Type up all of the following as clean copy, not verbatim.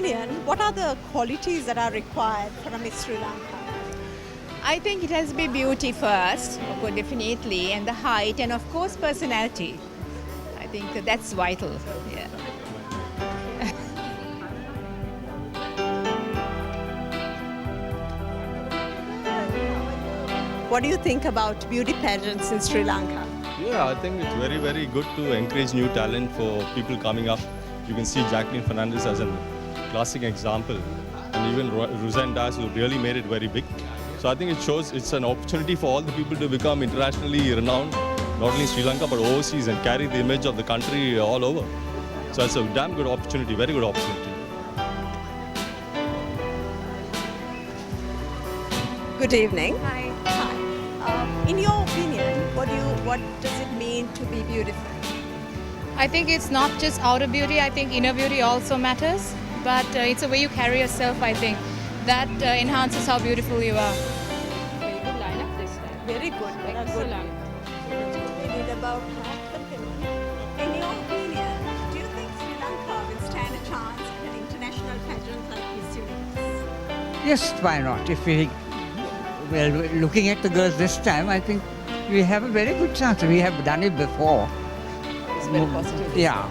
opinion, what are the qualities that are required for a Miss Sri Lanka? I think it has to be beauty first, of course, definitely, and the height, and of course personality. I think that's vital. Yeah. What do you think about beauty pageants in Sri Lanka? Yeah, I think it's very, very good to encourage new talent for people coming up. You can see Jacqueline Fernandez as a classic example, and even Roseanne Dias, who really made it very big. So I think it shows it's an opportunity for all the people to become internationally renowned, not only in Sri Lanka but overseas, and carry the image of the country all over. So it's a damn good opportunity, very good opportunity. Good evening. Hi. In your opinion, what does it mean to be beautiful? I think it's not just outer beauty, I think inner beauty also matters, but it's the way you carry yourself, I think. That enhances how beautiful you are. Very good lineup this time. Very good. Excellent. We need about half the film. In your opinion, do you think Sri Lanka will stand a chance in an international pageant like Miss Universe? Yes, why not? If well, looking at the girls this time, I think we have a very good chance. We have done it before. It's very positive. Yeah.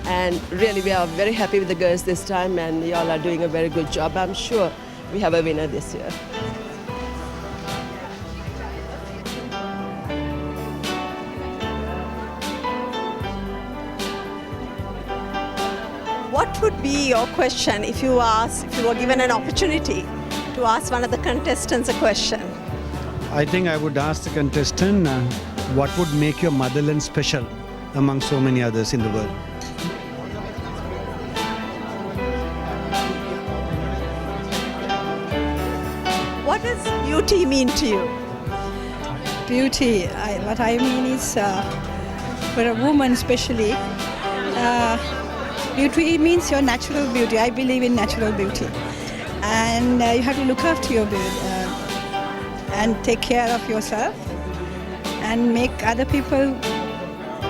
And really, we are very happy with the girls this time, and y'all are doing a very good job. I'm sure we have a winner this year. What would be your question if you were given an opportunity to ask one of the contestants a question? I think I would ask the contestant what would make your motherland special among so many others in the world. What does beauty mean to you? Beauty, what I mean is for a woman especially, beauty means your natural beauty. I believe in natural beauty. And you have to look after your beauty and take care of yourself and make other people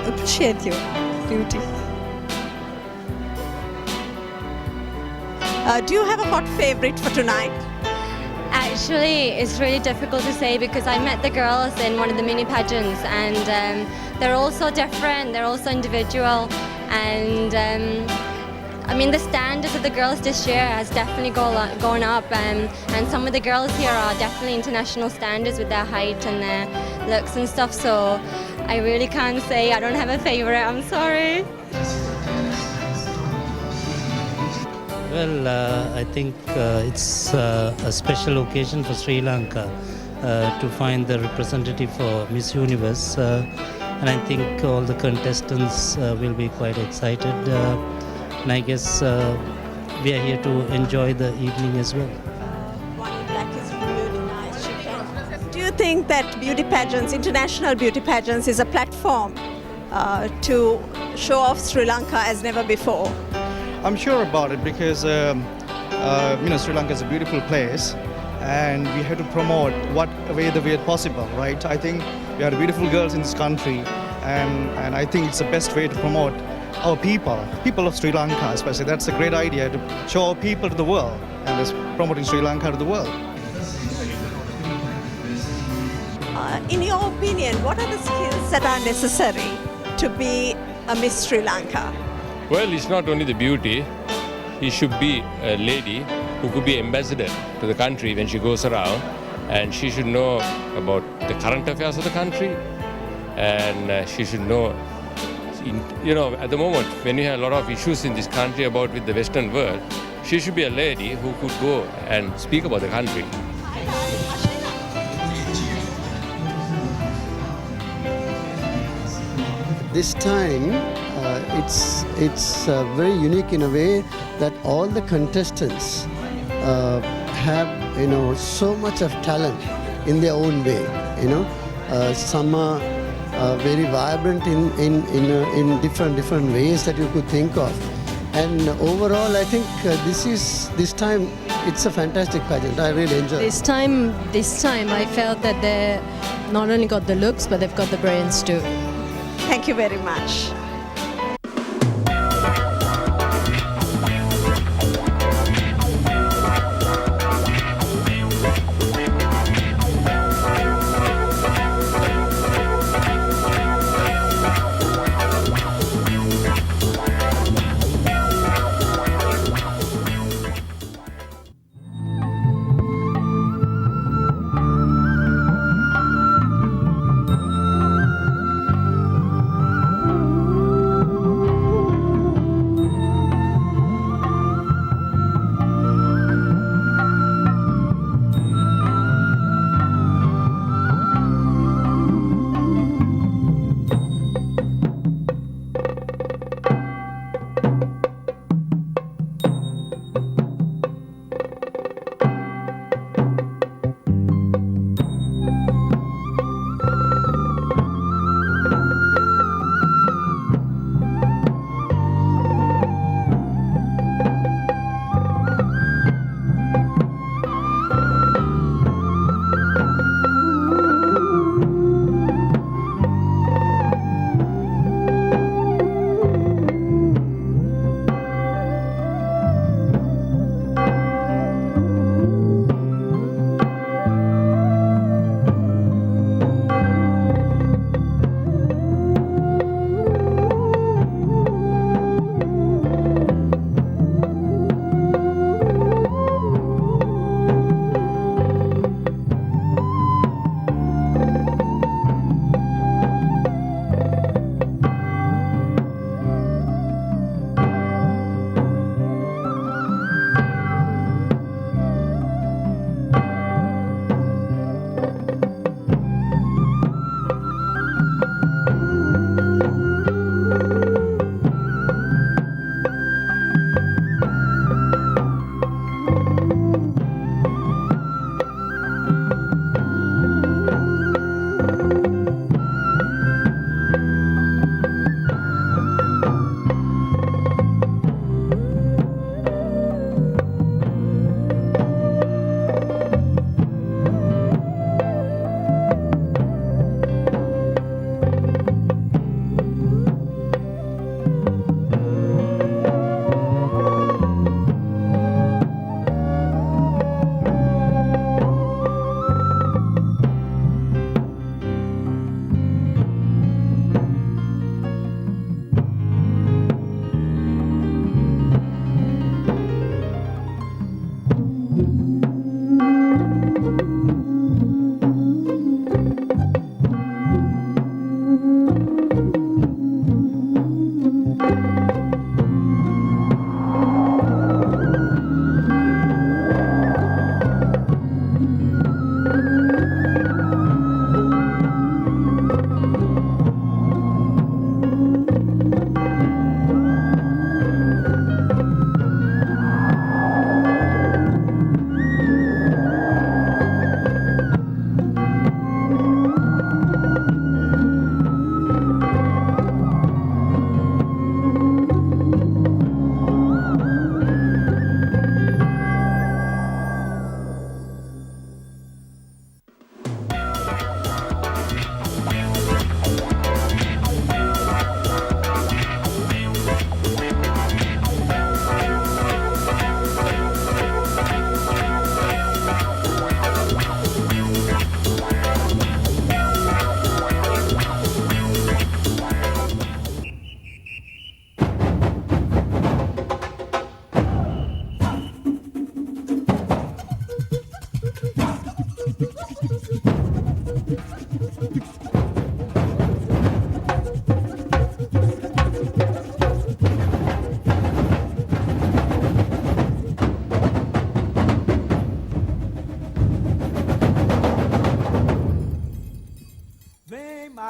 appreciate your beauty. Do you have a hot favorite for tonight? Actually, it's really difficult to say because I met the girls in one of the mini pageants, and they're all so different, they're all so individual, and I mean the standards of the girls this year has definitely gone up, and some of the girls here are definitely international standards with their height and their looks and stuff, so I really can't say. I don't have a favorite, I'm sorry. Well, I think it's a special occasion for Sri Lanka to find the representative for Miss Universe, and I think all the contestants will be quite excited, and I guess we are here to enjoy the evening as well. One black is really nice. Do you think that beauty pageants, international beauty pageants, is a platform to show off Sri Lanka as never before? I'm sure about it because Sri Lanka is a beautiful place, and we have to promote the way possible, right? I think we are beautiful girls in this country, and I think it's the best way to promote our people of Sri Lanka especially. That's a great idea to show our people to the world, and just promoting Sri Lanka to the world. In your opinion, what are the skills that are necessary to be a Miss Sri Lanka? Well, it's not only the beauty. She should be a lady who could be ambassador to the country when she goes around, and she should know about the current affairs of the country, and she should know, at the moment when you have a lot of issues in this country with the Western world, she should be a lady who could go and speak about the country. This time, it's very unique in a way that all the contestants have so much of talent in their own way. Some are very vibrant in different ways that you could think of. And overall, I think this time it's a fantastic pageant. I really enjoyed it. This time, I felt that they not only got the looks, but they've got the brains too. Thank you very much.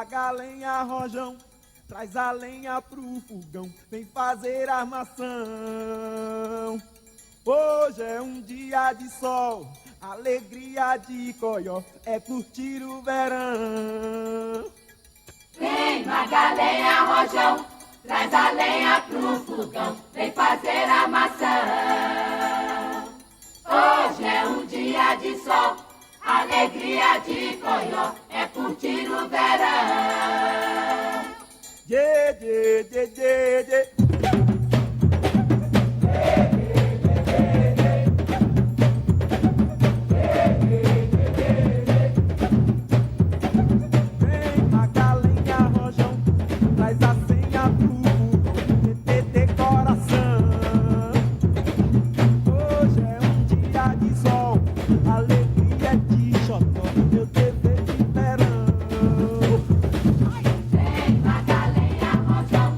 paga a lenha, rojão, traz a lenha pro fogão, vem fazer armação. Hoje é um dia de sol, alegria de coió, é curtir o verão. Vem, paga a lenha, rojão, traz a lenha pro fogão, vem fazer armação. Hoje é um dia de sol, alegria de coió, é curtir o verão. Dê, dê, dê, dê, dê. Vem, paga a lenha, rojão, traz a senha pro TTT coração. Hoje é um dia de sol, alegria de xodó, meu dever de verão. Vem, paga a lenha, rojão,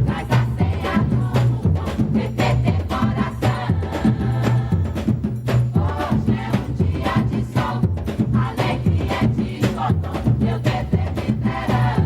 traz a senha pro fogão, TTT coração. Hoje é um dia de sol, alegria de xodó, meu dever de verão.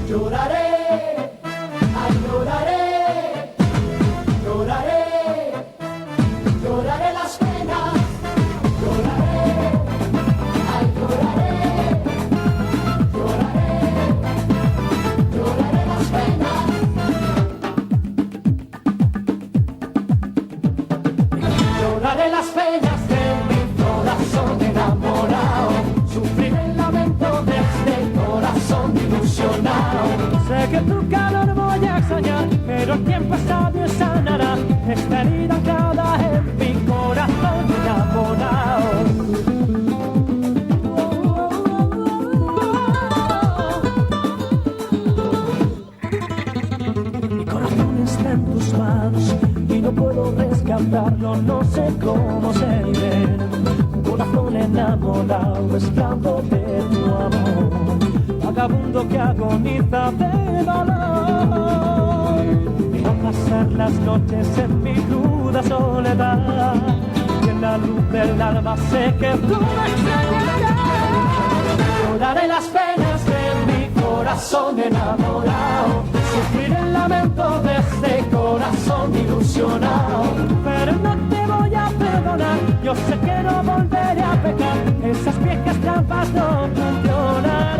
Lloraré, ay lloraré, lloraré, lloraré las penas, lloraré, ay lloraré, lloraré, lloraré las penas. Lloraré las penas de mi corazón enamorado, sufriré el lamento de este corazón ilusionado. Sé que tu calor voy a extrañar, pero el tiempo sabio sanará esta herida clavada en mi corazón enamorado. Mi corazón está en tus manos y no puedo rescatarlo, no sé cómo seguiré. Un corazón enamorado, esclavo de tu amor, vagabundo que agoniza de dolor. Quiero pasar las noches en mi cruda soledad, y en la luz del alma sé que tú me extrañarás. Lloraré las penas de mi corazón enamorado, sufriré el lamento de este corazón ilusionado. Pero no te voy a perdonar, yo sé que no volveré a pecar, esas viejas trampas no funcionarán.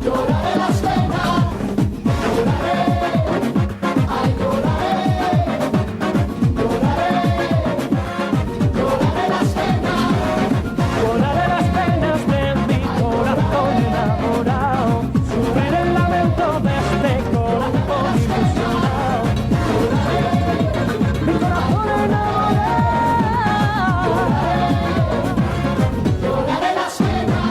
Lloraré las penas, lloraré, ay lloraré, lloraré, lloraré las penas, lloraré las penas de mi corazón enamorado, sufriré el lamento de este corazón ilusionado. Lloraré, mi corazón enamorado, lloraré las penas.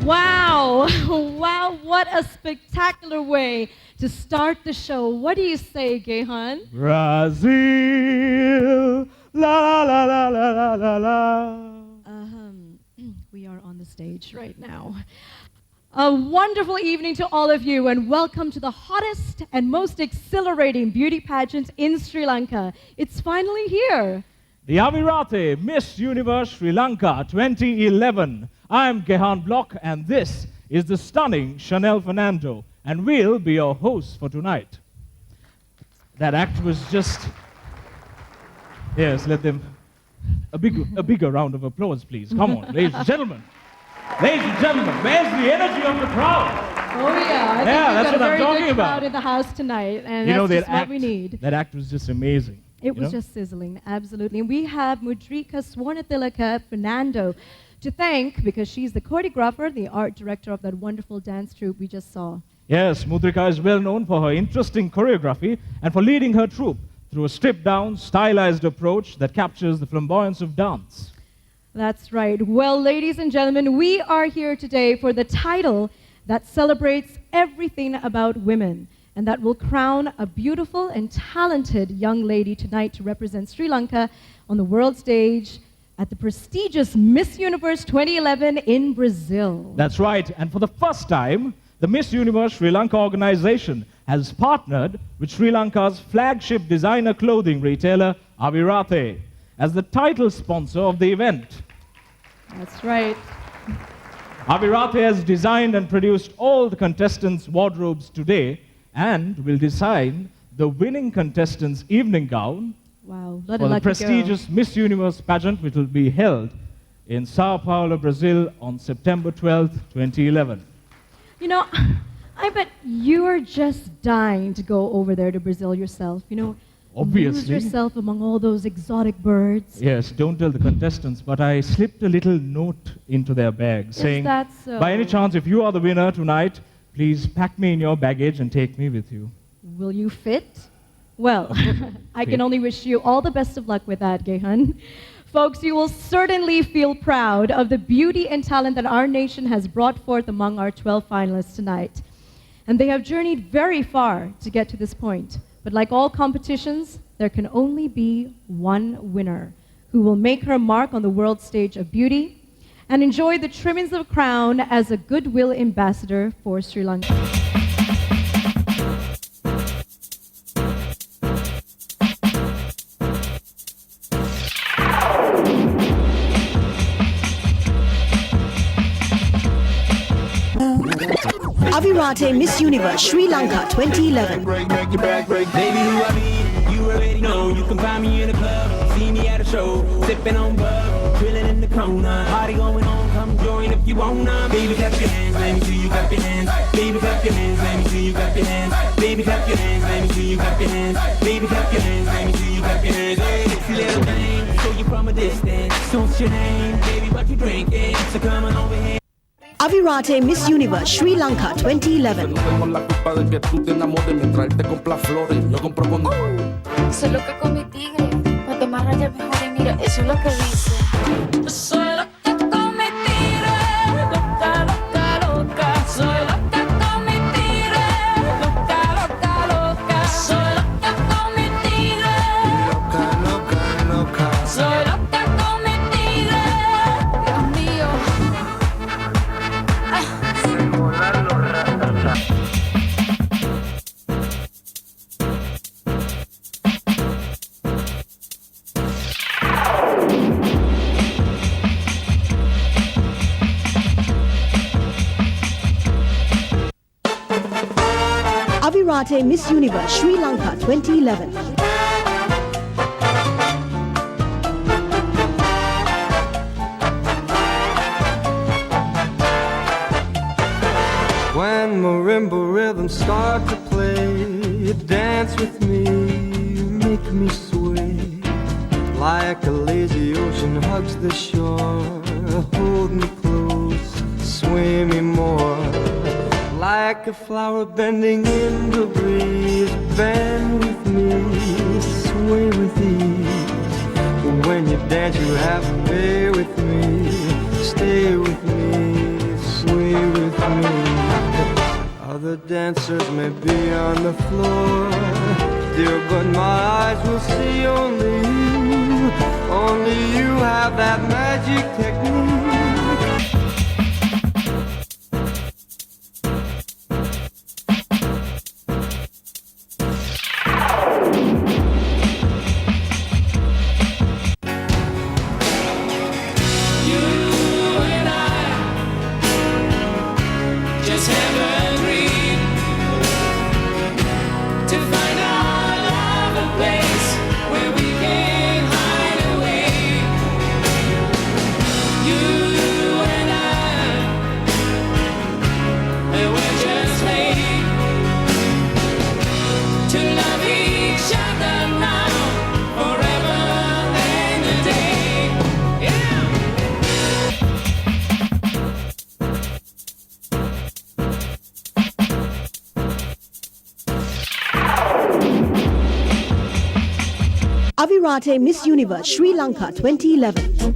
Wow, wow, what a spectacular way to start the show. What do you say, Gehan? Brazil, la la la la la la la. We are on the stage right now. A wonderful evening to all of you, and welcome to the hottest and most exhilarating beauty pageant in Sri Lanka. It's finally here. The Avirate Miss Universe Sri Lanka 2011. I'm Gehan Block, and this is the stunning Chanel Fernando, and we'll be your hosts for tonight. That act was just... Yes, let them... A bigger round of applause, please. Come on, ladies and gentlemen. Ladies and gentlemen, where's the energy of the crowd? Oh yeah, I think that's we've got what a I'm very talking good about. crowd in the house tonight, and You know, that's that just what we need. That act was just amazing. It was just sizzling, absolutely. And we have Mudrika Swarnathilaka Fernando to thank, because she's the choreographer, the art director of that wonderful dance troupe we just saw. Yes, Mudrika is well known for her interesting choreography and for leading her troupe through a stripped-down, stylized approach that captures the flamboyance of dance. That's right. Well, ladies and gentlemen, we are here today for the title that celebrates everything about women and that will crown a beautiful and talented young lady tonight to represent Sri Lanka on the world stage at the prestigious Miss Universe 2011 in Brazil. That's right. And for the first time, the Miss Universe Sri Lanka organization has partnered with Sri Lanka's flagship designer clothing retailer, Avirate, as the title sponsor of the event. That's right. Avirate has designed and produced all the contestants' wardrobes today and will design the winning contestants' evening gown Wow, for the prestigious Miss Universe pageant, which will be held in Sao Paulo, Brazil on September 12th, 2011. You know, I bet you're just dying to go over there to Brazil yourself, you know. Obviously. Lose yourself among all those exotic birds. Yes, don't tell the contestants, but I slipped a little note into their bag saying, that so? by any chance, if you are the winner tonight, please pack me in your baggage and take me with you. Will you fit? Well, I can only wish you all the best of luck with that, Gehan. Folks, you will certainly feel proud of the beauty and talent that our nation has brought forth among our 12 finalists tonight. And they have journeyed very far to get to this point. But like all competitions, there can only be one winner who will make her mark on the world stage of beauty and enjoy the trimmings of crown as a goodwill ambassador for Sri Lanka. Avirate Miss Universe Sri Lanka 2011. Baby, who I be, you already know. You can find me in the club, see me at a show, sipping on bub, chilling in the corner. Party going on, come join if you wanna. Baby, clap your hands, let me see you clap your hands. Baby, clap your hands, let me see you clap your hands. Baby, clap your hands, let me see you clap your hands. Baby, clap your hands, let me see you clap your hands. Hey, sexy little thing, show you from a distance. So what's your name, baby? What you drinking? So come on over here. Avirate Miss Universe Sri Lanka 2011. Soy loca con mi tigre, pa' tomar raya mejor y mira, eso es lo que dice. Soy loca con mi tigre, loca, loca, loca. Soy loca con mi tigre, loca, loca, loca. Soy loca con mi tigre, loca, loca, loca. Soy loca con mi tigre, Dios mío. Avirate Miss Universe Sri Lanka 2011. When marimba rhythms start to play, dance with me, make me sway. Like a lazy ocean hugs the shore, hold me close, sway me more. Like a flower bending in the breeze, bend with me, sway with ease. When you dance you have to stay with me, stay with me, sway with me. Other dancers may be on the floor, dear, but my eyes will see only you. Only you have that magic technique. Just have agreed to find our love a place where we can hide away. You Avirate Miss Universe Sri Lanka 2011.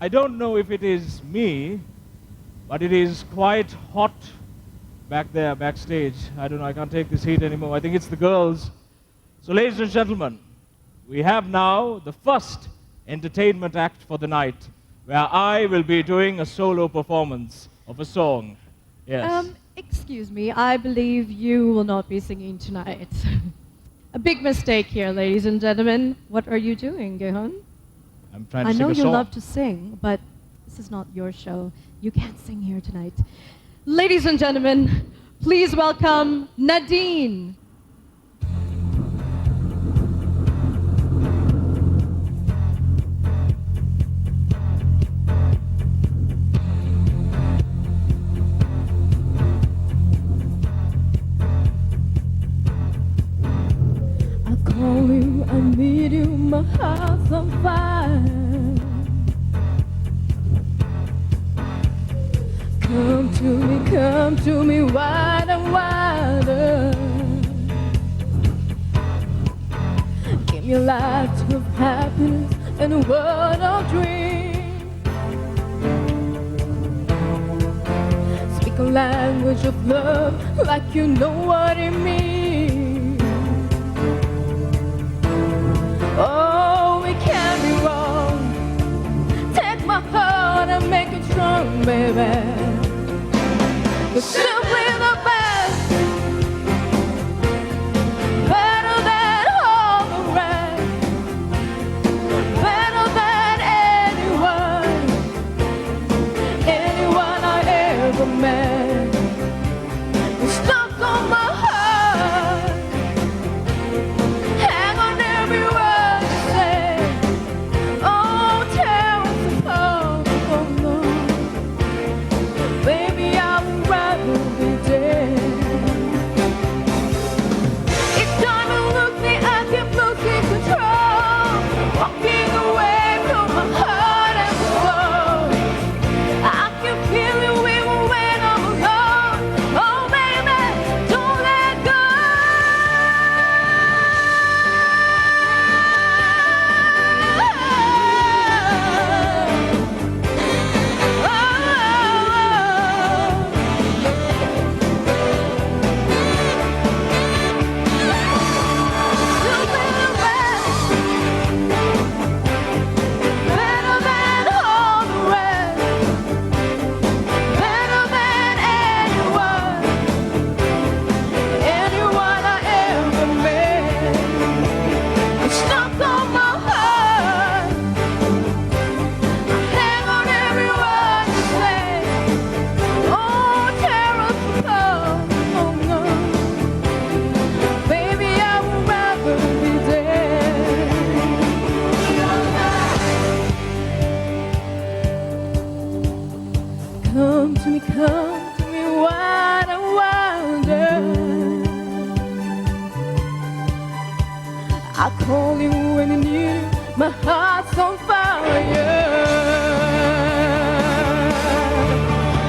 I don't know if it is me, but it is quite hot back there, backstage. I don't know, I can't take this heat anymore. I think it's the girls. So ladies and gentlemen, we have now the first entertainment act for the night, where I will be doing a solo performance of a song. Yes. Excuse me, I believe you will not be singing tonight. A big mistake here, ladies and gentlemen. What are you doing, Gehan? I'm trying to I sing know a you song. love to sing, but this is not your show. You can't sing here tonight. Ladies and gentlemen, please welcome Nadine. I call you, I need you, my heart's on fire. Come to me, wider, wider. Give me a life of happiness and a world of dreams. Speak a language of love like you know what it means. Oh, we can't be wrong. Take my heart and make it strong, baby. You're simply the best, better than all the rest, better than anyone I ever met. You're stuck on my heart, hang on every word you say. Oh, tear us apart, oh no. Baby, I would rather be dead. Each time you look me, I keep losing control, walking away from my heart and soul. I can feel it even when I'm alone. Oh, baby, don't let go. Better than all the rest, better than anyone I ever met. You're stuck on my heart, hang on every word you say. Oh, tear us apart, oh no. Baby, I would rather be dead. Come to me, wider, wider. I call you when you need it, my heart's on fire.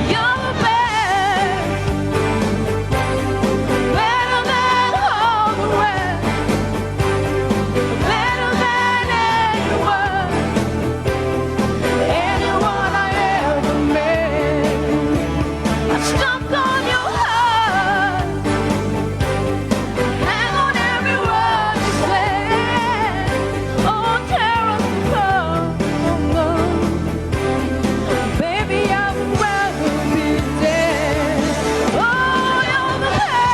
You're the best, better than all the rest, better than anyone I ever met. I'm stuck on your heart, hang on every word you say. Oh, tear us apart, oh no. Baby, I would rather be dead. Oh, you're the best.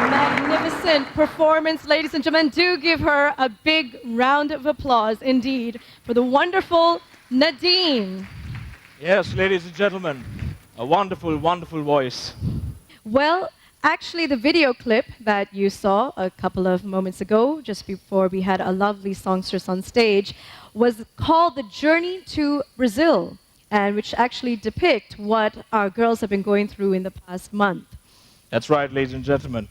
Magnificent performance, ladies and gentlemen. Do give her a big round of applause indeed for the wonderful Nadine. Yes, ladies and gentlemen, a wonderful, wonderful voice. Well, actually, the video clip that you saw a couple of moments ago, just before we had a lovely songstress on stage, was called The Journey to Brazil, and which actually depict what our girls have been going through in the past month. That's right, ladies and gentlemen.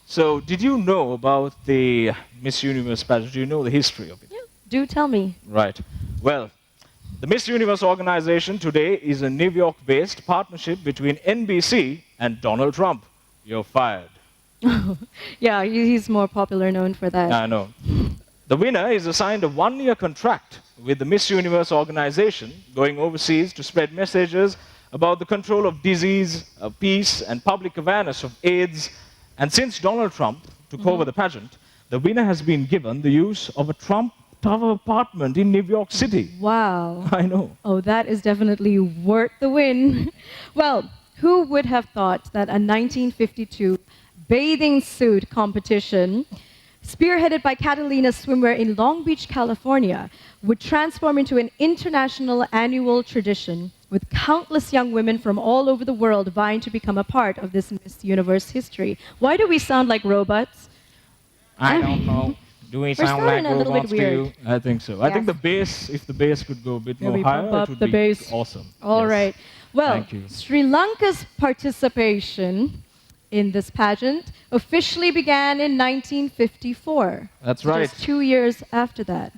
So, did you know about the Miss Universe pageant? Do you know the history of it? Yeah, do tell me. Right. Well, the Miss Universe organization today is a New York-based partnership between NBC and Donald Trump. You're fired. Yeah, he's more popular known for that. I know. The winner is assigned a 1-year contract with the Miss Universe organization, going overseas to spread messages about the control of disease, peace, and public awareness of AIDS. And since Donald Trump took over the pageant, the winner has been given the use of a Trump Tower apartment in New York City. Wow. I know. Oh, that is definitely worth the win. Well, who would have thought that a 1952 bathing suit competition, spearheaded by Catalina Swimwear in Long Beach, California, would transform into an international annual tradition with countless young women from all over the world vying to become a part of this Miss Universe history. Why do we sound like robots? I don't know. Do we sound like starting a little bit robots to you? weird. I think so. I think Yes. the bass, if the bass could go a bit more Maybe higher, pump up it would the be bass. awesome. All Yes. right. Well, Thank you. Sri Lanka's participation in this pageant officially began in 1954. That's So right. Just 2 years after that.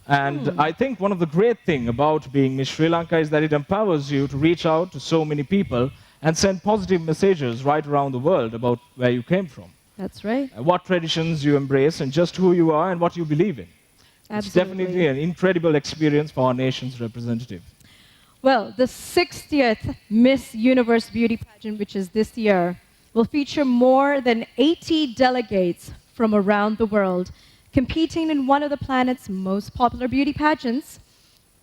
And I think one of the great things about being Miss Sri Lanka is that it empowers you to reach out to so many people and send positive messages right around the world about where you came from, That's right. what traditions you embrace, and just who you are and what you believe in. It's Absolutely. definitely an incredible experience for our nation's representative. Well, the 60th Miss Universe Beauty Pageant, which is this year, will feature more than 80 delegates from around the world competing in one of the planet's most popular beauty pageants.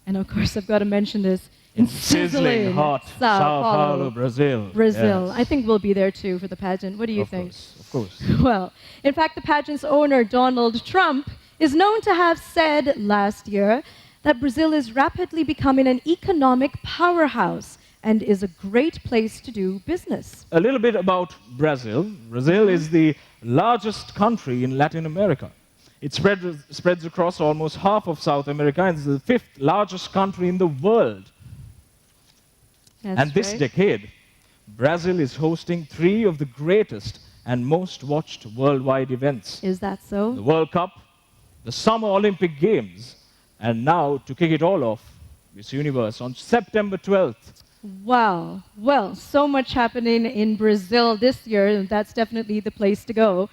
And of course, I've got to mention this, in Sizzling hot Sao Paulo, Brazil. Brazil. Yes. I think we'll be there too for the pageant. What do you Of think? course, of course. Well, in fact, the pageant's owner, Donald Trump, is known to have said last year that Brazil is rapidly becoming an economic powerhouse and is a great place to do business. A little bit about Brazil. Brazil is the largest country in Latin America. It spreads across almost half of South America and is the 5th largest country in the world. And this decade, Brazil is hosting 3 of the greatest and most watched worldwide events. Is that so? The World Cup, the Summer Olympic Games, and now, to kick it all off, Miss Universe on September 12th. Wow. Well, so much happening in Brazil this year, and that's definitely the place to go.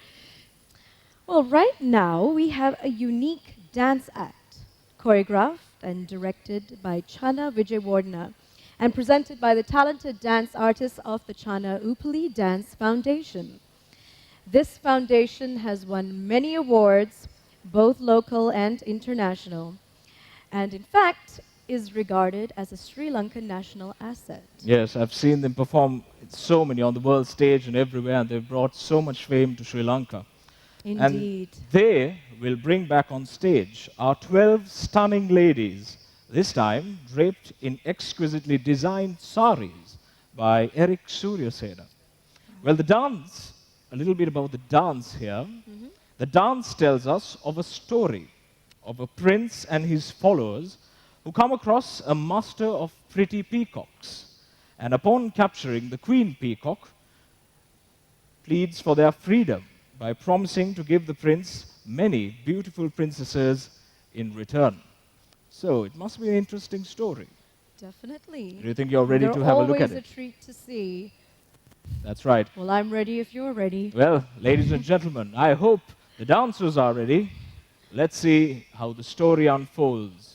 Well, right now, we have a unique dance act, choreographed and directed by Chana Vijayawardena, and presented by the talented dance artists of the Chana Upali Dance Foundation. This foundation has won many awards, both local and international, and in fact is regarded as a Sri Lankan national asset. Yes, I've seen them perform so many on the world stage and everywhere, and they've brought so much fame to Sri Lanka. Indeed. And they will bring back on stage our 12 stunning ladies, this time draped in exquisitely designed saris by Eric Suryasena. Well, the dance, a little bit about the dance here. The dance tells us of a story of a prince and his followers who come across a master of pretty peacocks. And upon capturing the queen peacock, pleads for their freedom by promising to give the prince many beautiful princesses in return. So it must be an interesting story. Definitely. Do you think you're ready They're to have a look at always it? a treat to see. That's right. Well, I'm ready if you're ready. Well, ladies and gentlemen, I hope the dancers are ready. Let's see how the story unfolds.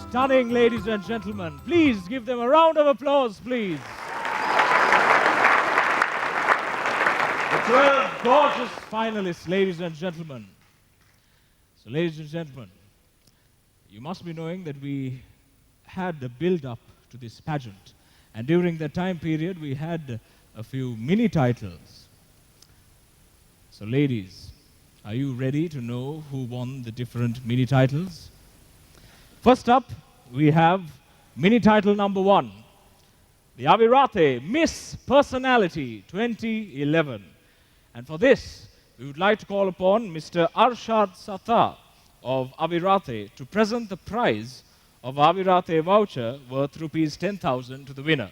Stunning, ladies and gentlemen. Please give them a round of applause, please. The 12 gorgeous finalists, ladies and gentlemen. So, ladies and gentlemen, you must be knowing that we had a build-up to this pageant. And during that time period, we had a few mini titles. So, ladies, are you ready to know who won the different mini titles? First up, we have mini title number 1, the Avirate Miss Personality 2011. And for this, we would like to call upon Mr. Arshad Sattar of Avirate to present the prize of Avirate voucher worth rupees 10,000 to the winner.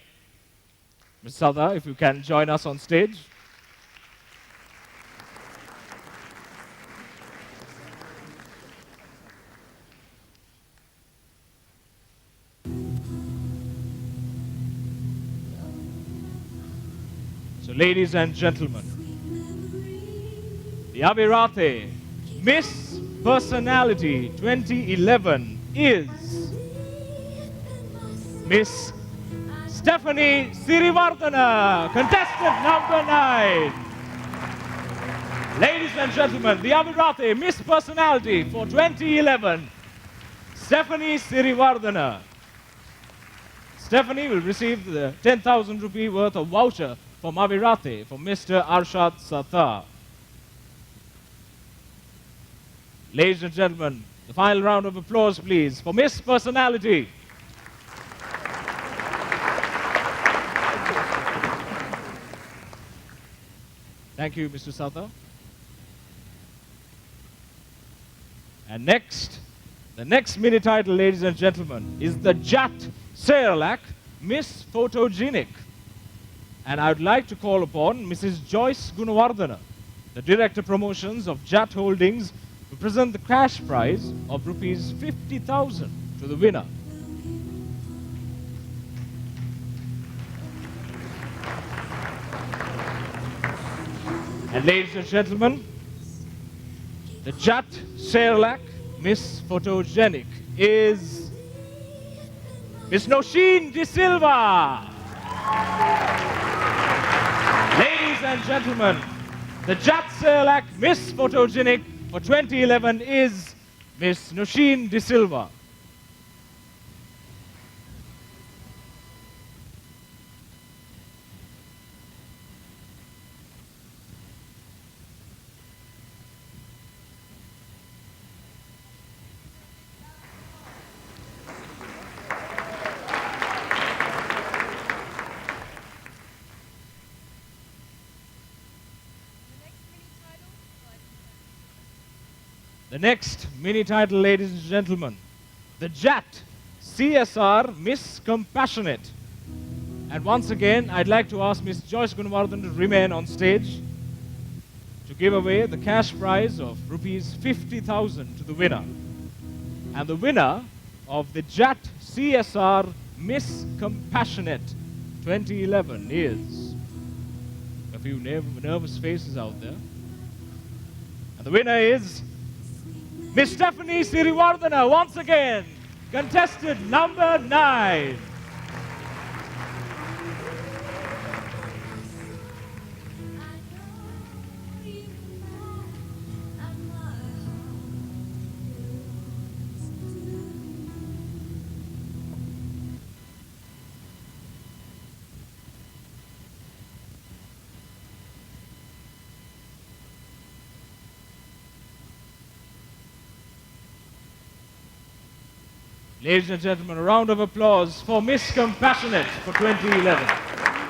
Mr. Sattar, if you can join us on stage. So, ladies and gentlemen, the Avirate Miss Personality 2011 is Miss Stephanie Sirivardhana, contestant number 9. Ladies and gentlemen, the Avirate Miss Personality for 2011, Stephanie Sirivardhana. Stephanie will receive the 10,000 rupee worth of voucher from Avirate from Mr. Arshad Sattar. Ladies and gentlemen, the final round of applause, please, for Miss Personality. Thank you, Mr. Sattar. And next, the next mini title, ladies and gentlemen, is the Jat Serlak Miss Photogenic. And I would like to call upon Mrs. Joyce Gunawardena, the Director Promotions of Jat Holdings, to present the cash prize of rupees 50,000 to the winner. And ladies and gentlemen, the Jat Serlak Miss Photogenic is Miss Nosheen De Silva. Ladies and gentlemen, the Jat Serlak Miss Photogenic for 2011 is Miss Nosheen De Silva. The next mini title, ladies and gentlemen, the Jat CSR Miss Compassionate. And once again, I'd like to ask Miss Joyce Gunawardena to remain on stage to give away the cash prize of rupees 50,000 to the winner. And the winner of the Jat CSR Miss Compassionate 2011 is a few nervous faces out there. And the winner is Miss Stephanie Sirivardhana, once again. Contestant number 9. Ladies and gentlemen, a round of applause for Miss Compassionate for 2011,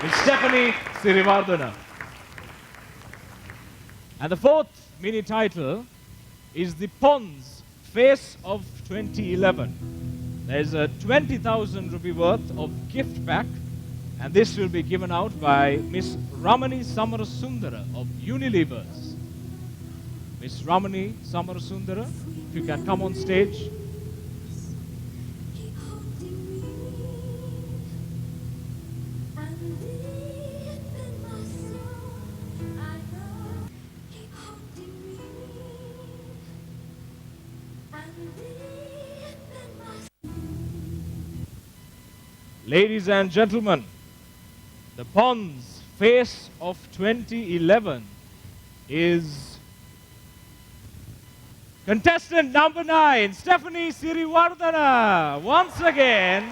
Miss Stephanie Sirivardhana. And the fourth mini title is the Pons Face of 2011. There's a 20,000 rupee worth of gift pack, and this will be given out by Miss Ramani Samarasundara of Unilevers. Miss Ramani Samarasundara, if you can come on stage. Ladies and gentlemen, the Pons Face of 2011 is contestant number 9, Stephanie Sirivardhana. Once again,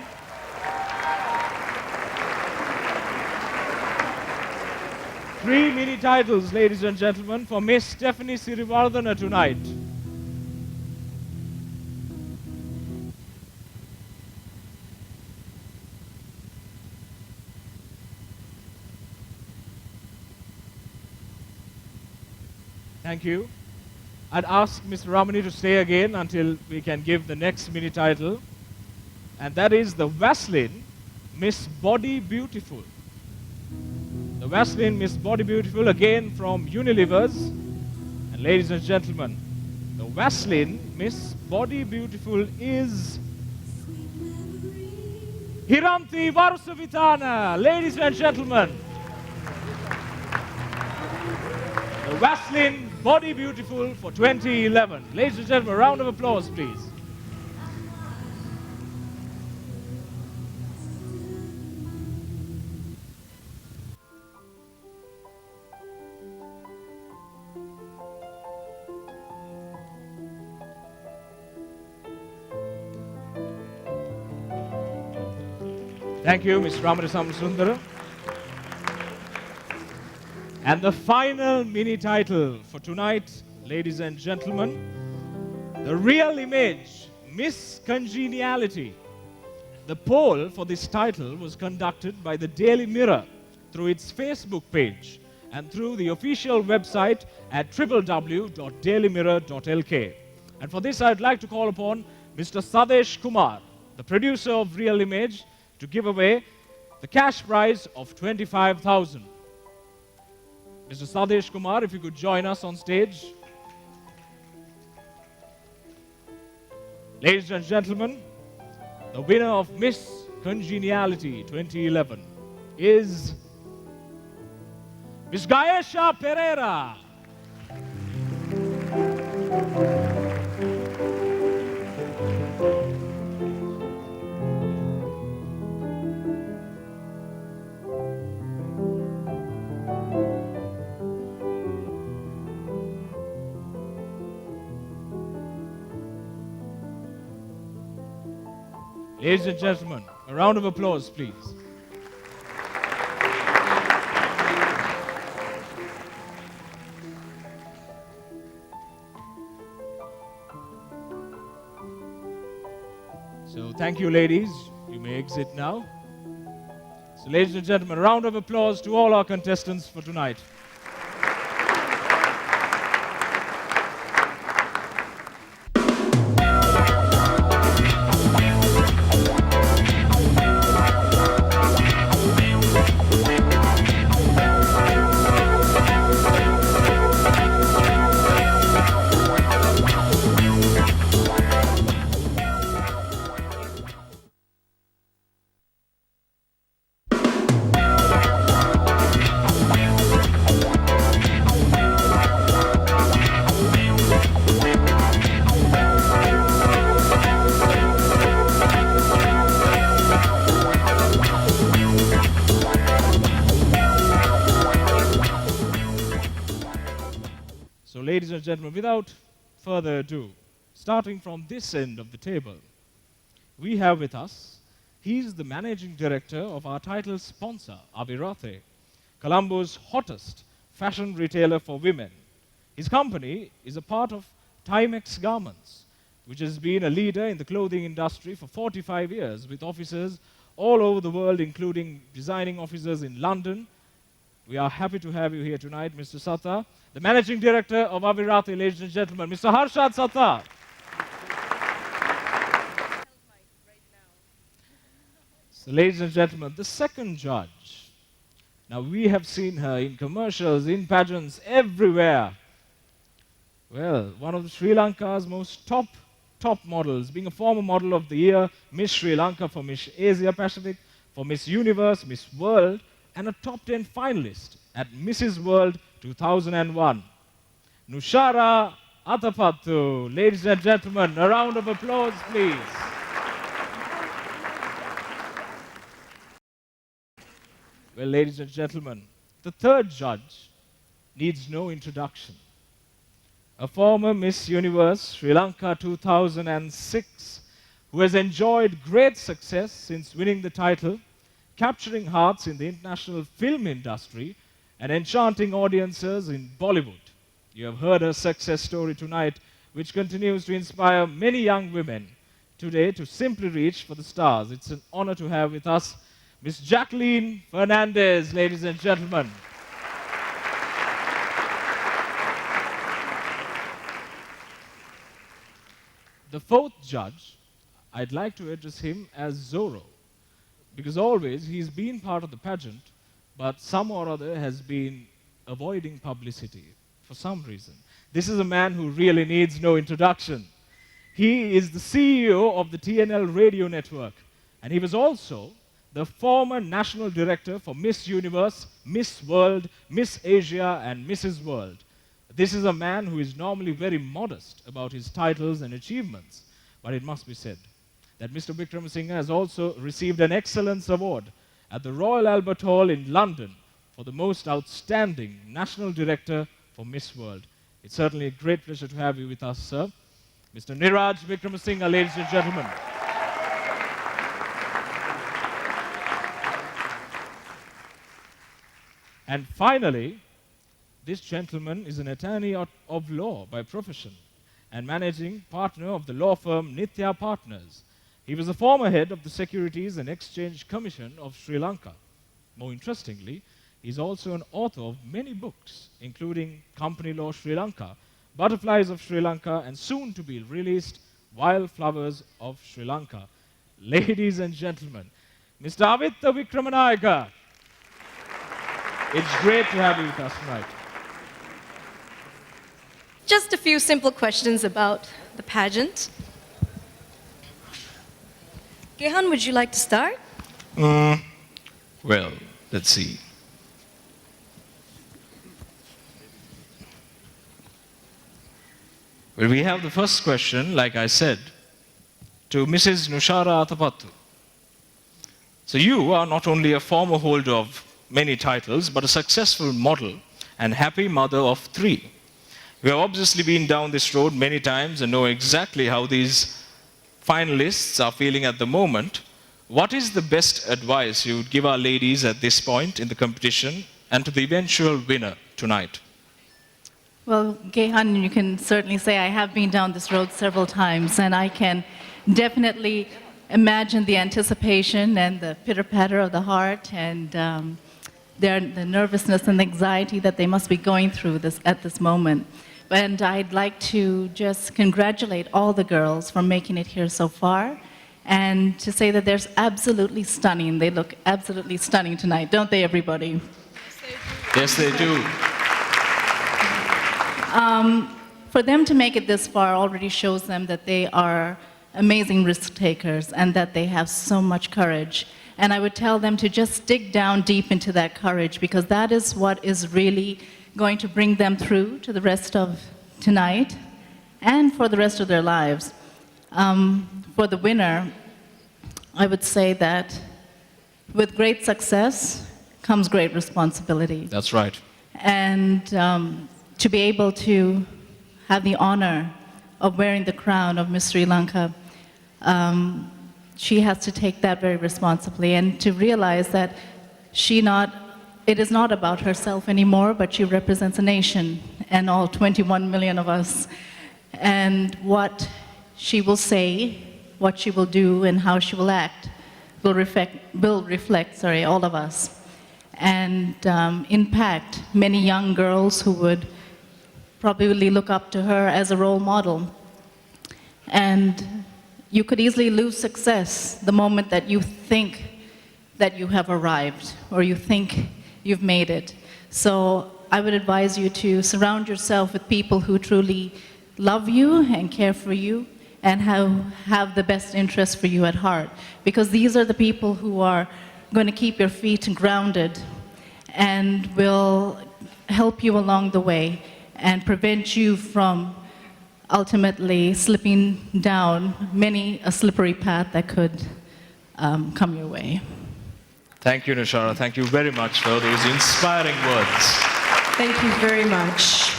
three mini titles, ladies and gentlemen, for Miss Stephanie Sirivardhana tonight. Thank you. I'd ask Mr. Ramani to stay again until we can give the next mini title. And that is the Vaseline Miss Body Beautiful. The Vaseline Miss Body Beautiful, again from Unilevers. And ladies and gentlemen, the Vaseline Miss Body Beautiful is Hiranti Varusavitana. Ladies and gentlemen, the Vaseline Body Beautiful for 2011. Ladies and gentlemen, a round of applause, please. Thank you, Ms. Ramani Samarasundara. And the final mini title for tonight, ladies and gentlemen, the real image, Miss Congeniality. The poll for this title was conducted by the Daily Mirror through its Facebook page and through the official website at www.dailymirror.lk. And for this, I'd like to call upon Mr. Sadesh Kumar, the producer of Real Image, to give away the cash prize of 25,000. Mr. Sadesh Kumar, if you could join us on stage. Ladies and gentlemen, the winner of Miss Congeniality 2011 is Miss Gaesha Pereira. Ladies and gentlemen, a round of applause, please. So thank you, ladies. You may exit now. So ladies and gentlemen, a round of applause to all our contestants for tonight. ladies and gentlemen, without further ado, starting from this end of the table, we have with us, he's the managing director of our title sponsor, Avirate, Colombo's hottest fashion retailer for women. His company is a part of Timex Garments, which has been a leader in the clothing industry for 45 years, with offices all over the world, including designing offices in London. We are happy to have you here tonight, Mr. Sattar, the managing director of Avirate, ladies and gentlemen, Mr. Harshad Sattar. So, ladies and gentlemen, the second judge. Now, we have seen her in commercials, in pageants, everywhere. Well, one of Sri Lanka's most top models, being a former model of the year, Miss Sri Lanka for Miss Asia Pacific, for Miss Universe, Miss World, and a top 10 finalist at Mrs. World 2001. Nushara Atapattu. Ladies and gentlemen, a round of applause, please. Well, ladies and gentlemen, the third judge needs no introduction. A former Miss Universe Sri Lanka 2006, who has enjoyed great success since winning the title, capturing hearts in the international film industry and enchanting audiences in Bollywood. You have heard her success story tonight, which continues to inspire many young women today to simply reach for the stars. It's an honor to have with us Miss Jacqueline Fernandez, ladies and gentlemen. The fourth judge, I'd like to address him as Zorro, because always he's been part of the pageant, but some or other has been avoiding publicity for some reason. This is a man who really needs no introduction. He is the CEO of the TNL radio network, and he was also the former national director for Miss Universe, Miss World, Miss Asia, and Mrs. World. This is a man who is normally very modest about his titles and achievements, but it must be said that Mr. Wickramasinghe has also received an Excellence Award at the Royal Albert Hall in London for the most outstanding national director for Miss World. It's certainly a great pleasure to have you with us, sir. Mr. Niraj Wickramasinghe, ladies and gentlemen. And finally, this gentleman is an attorney of law by profession and managing partner of the law firm Nithya Partners. He was the former head of the Securities and Exchange Commission of Sri Lanka. More interestingly, he's also an author of many books, including Company Law Sri Lanka, Butterflies of Sri Lanka, and soon to be released Wildflowers of Sri Lanka. Ladies and gentlemen, Mr. Avitha Wickramanayaka. It's great to have you with us tonight. Just a few simple questions about the pageant. Gehan, would you like to start? Well, let's see. Well, we have the first question, like I said, to Mrs. Nushara Atapattu. So you are not only a former holder of many titles, but a successful model and happy mother of 3. We have obviously been down this road many times and know exactly how these finalists are feeling at the moment. What is the best advice you would give our ladies at this point in the competition and to the eventual winner tonight? Well, Gehan, you can certainly say I have been down this road several times, and I can definitely imagine the anticipation and the pitter-patter of the heart and the nervousness and anxiety that they must be going through at this moment. And I'd like to just congratulate all the girls for making it here so far, and to say that they're absolutely stunning. They look absolutely stunning tonight, don't they, everybody? Yes, they do. For them to make it this far already shows them that they are amazing risk takers and that they have so much courage. And I would tell them to just dig down deep into that courage, because that is what is really going to bring them through to the rest of tonight and for the rest of their lives. For the winner, I would say that with great success comes great responsibility. That's right. And to be able to have the honor of wearing the crown of Miss Sri Lanka, she has to take that very responsibly and to realize that it is not about herself anymore, but she represents a nation and all 21 million of us. And what she will say, what she will do, and how she will act will reflect all of us and impact many young girls who would probably look up to her as a role model. And you could easily lose success the moment that you think that you have arrived or you think you've made it. So I would advise you to surround yourself with people who truly love you and care for you and have the best interest for you at heart. Because these are the people who are going to keep your feet grounded and will help you along the way and prevent you from ultimately slipping down many a slippery path that could come your way. Thank you, Nishara. Thank you very much for those inspiring words. Thank you very much.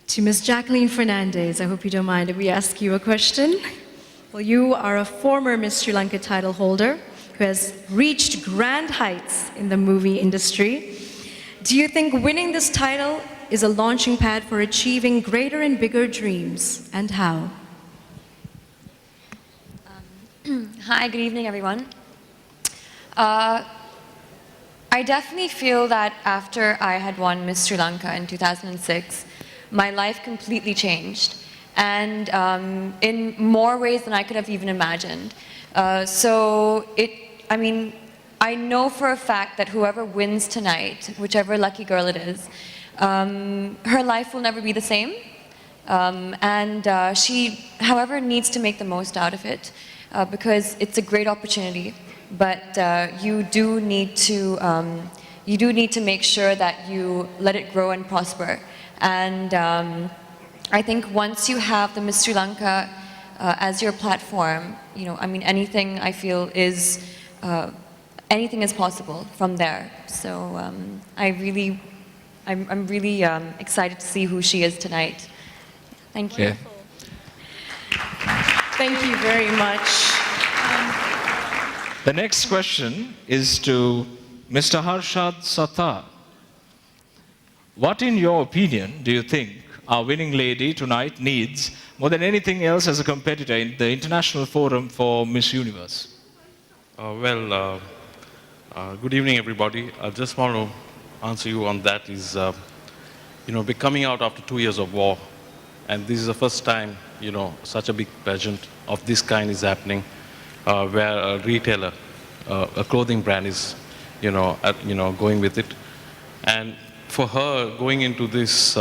To Ms. Jacqueline Fernandez, I hope you don't mind if we ask you a question. Well, you are a former Miss Sri Lanka title holder who has reached grand heights in the movie industry. Do you think winning this title is a launching pad for achieving greater and bigger dreams, and how? Hi, good evening, everyone. I definitely feel that after I had won Miss Sri Lanka in 2006, my life completely changed, and in more ways than I could have even imagined. I know for a fact that whoever wins tonight, whichever lucky girl it is, her life will never be the same, and she, however, needs to make the most out of it because it's a great opportunity. But you do need to make sure that you let it grow and prosper. And I think once you have the Miss Sri Lanka as your platform, anything I feel is anything is possible from there. So I'm really excited to see who she is tonight. Thank you. Yeah. Thank you very much. The next question is to Mr. Harshad Sattar. What, in your opinion, do you think our winning lady tonight needs more than anything else as a competitor in the International Forum for Miss Universe? Good evening, everybody. I just want to answer you on that is, we're coming out after 2 years of war, and this is the first time, such a big pageant of this kind is happening, where a retailer, a clothing brand is, going with it. And for her, going into this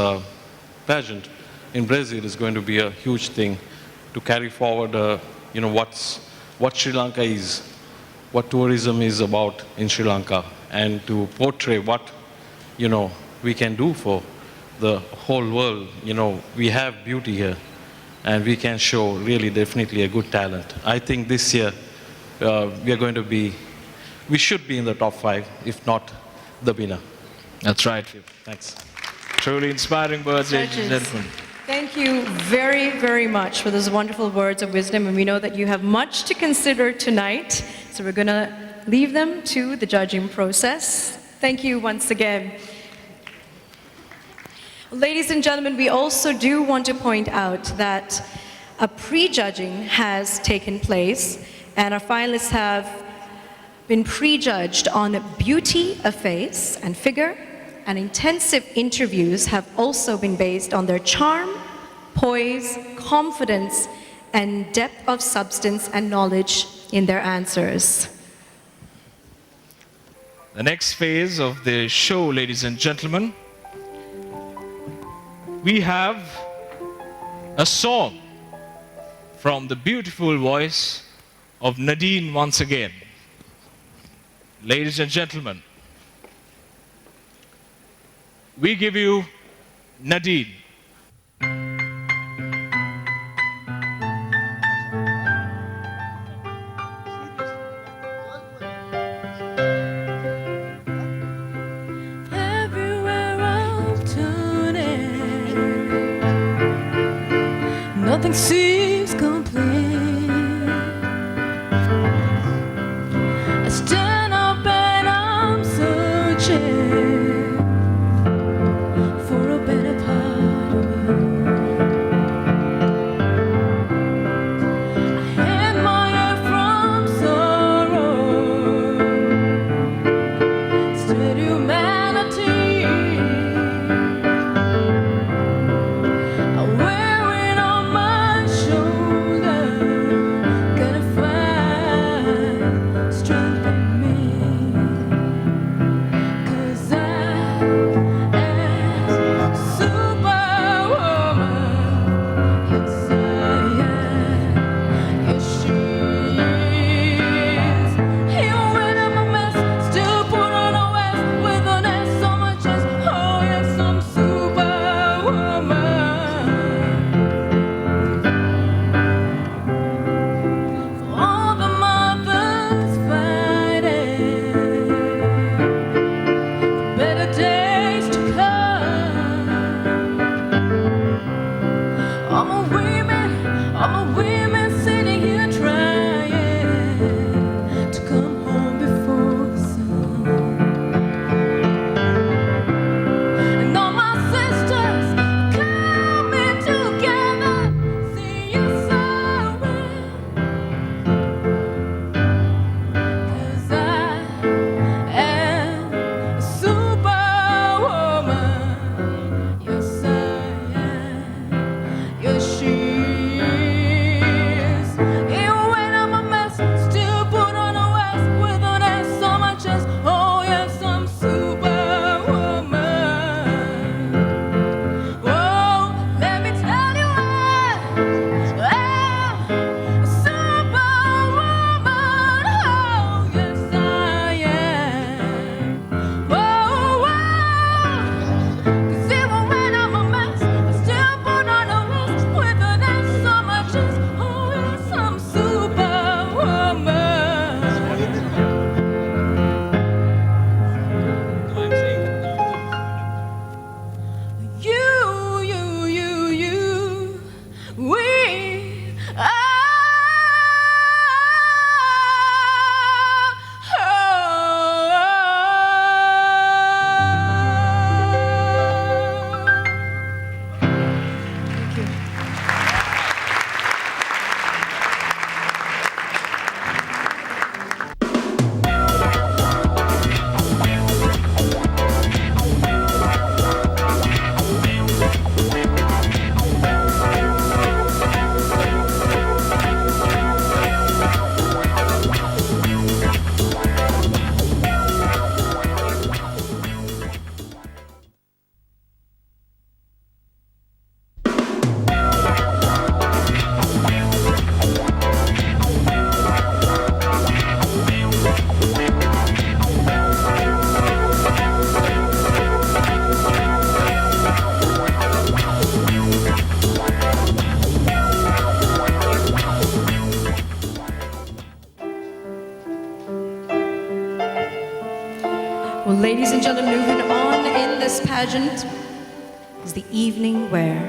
pageant in Brazil is going to be a huge thing to carry forward, what Sri Lanka is, what tourism is about in Sri Lanka, and to portray what, we can do for the whole world. We have beauty here, and we can show really definitely a good talent. I think this year we should be in the top 5, if not the winner. That's right. Thanks. Truly inspiring words, ladies and gentlemen. Thank you very, very much for those wonderful words of wisdom, and we know that you have much to consider tonight, so we're going to leave them to the judging process. Thank you once again. Ladies and gentlemen, we also do want to point out that a pre-judging has taken place, and our finalists have been prejudged on beauty of face and figure, and intensive interviews have also been based on their charm, poise, confidence, and depth of substance and knowledge in their answers. The next phase of the show, ladies and gentlemen, we have a song from the beautiful voice of Nadine once again. Ladies and gentlemen, we give you Nadine. Everywhere I'm tuning, Well, ladies and gentlemen, moving on in this pageant is the evening wear.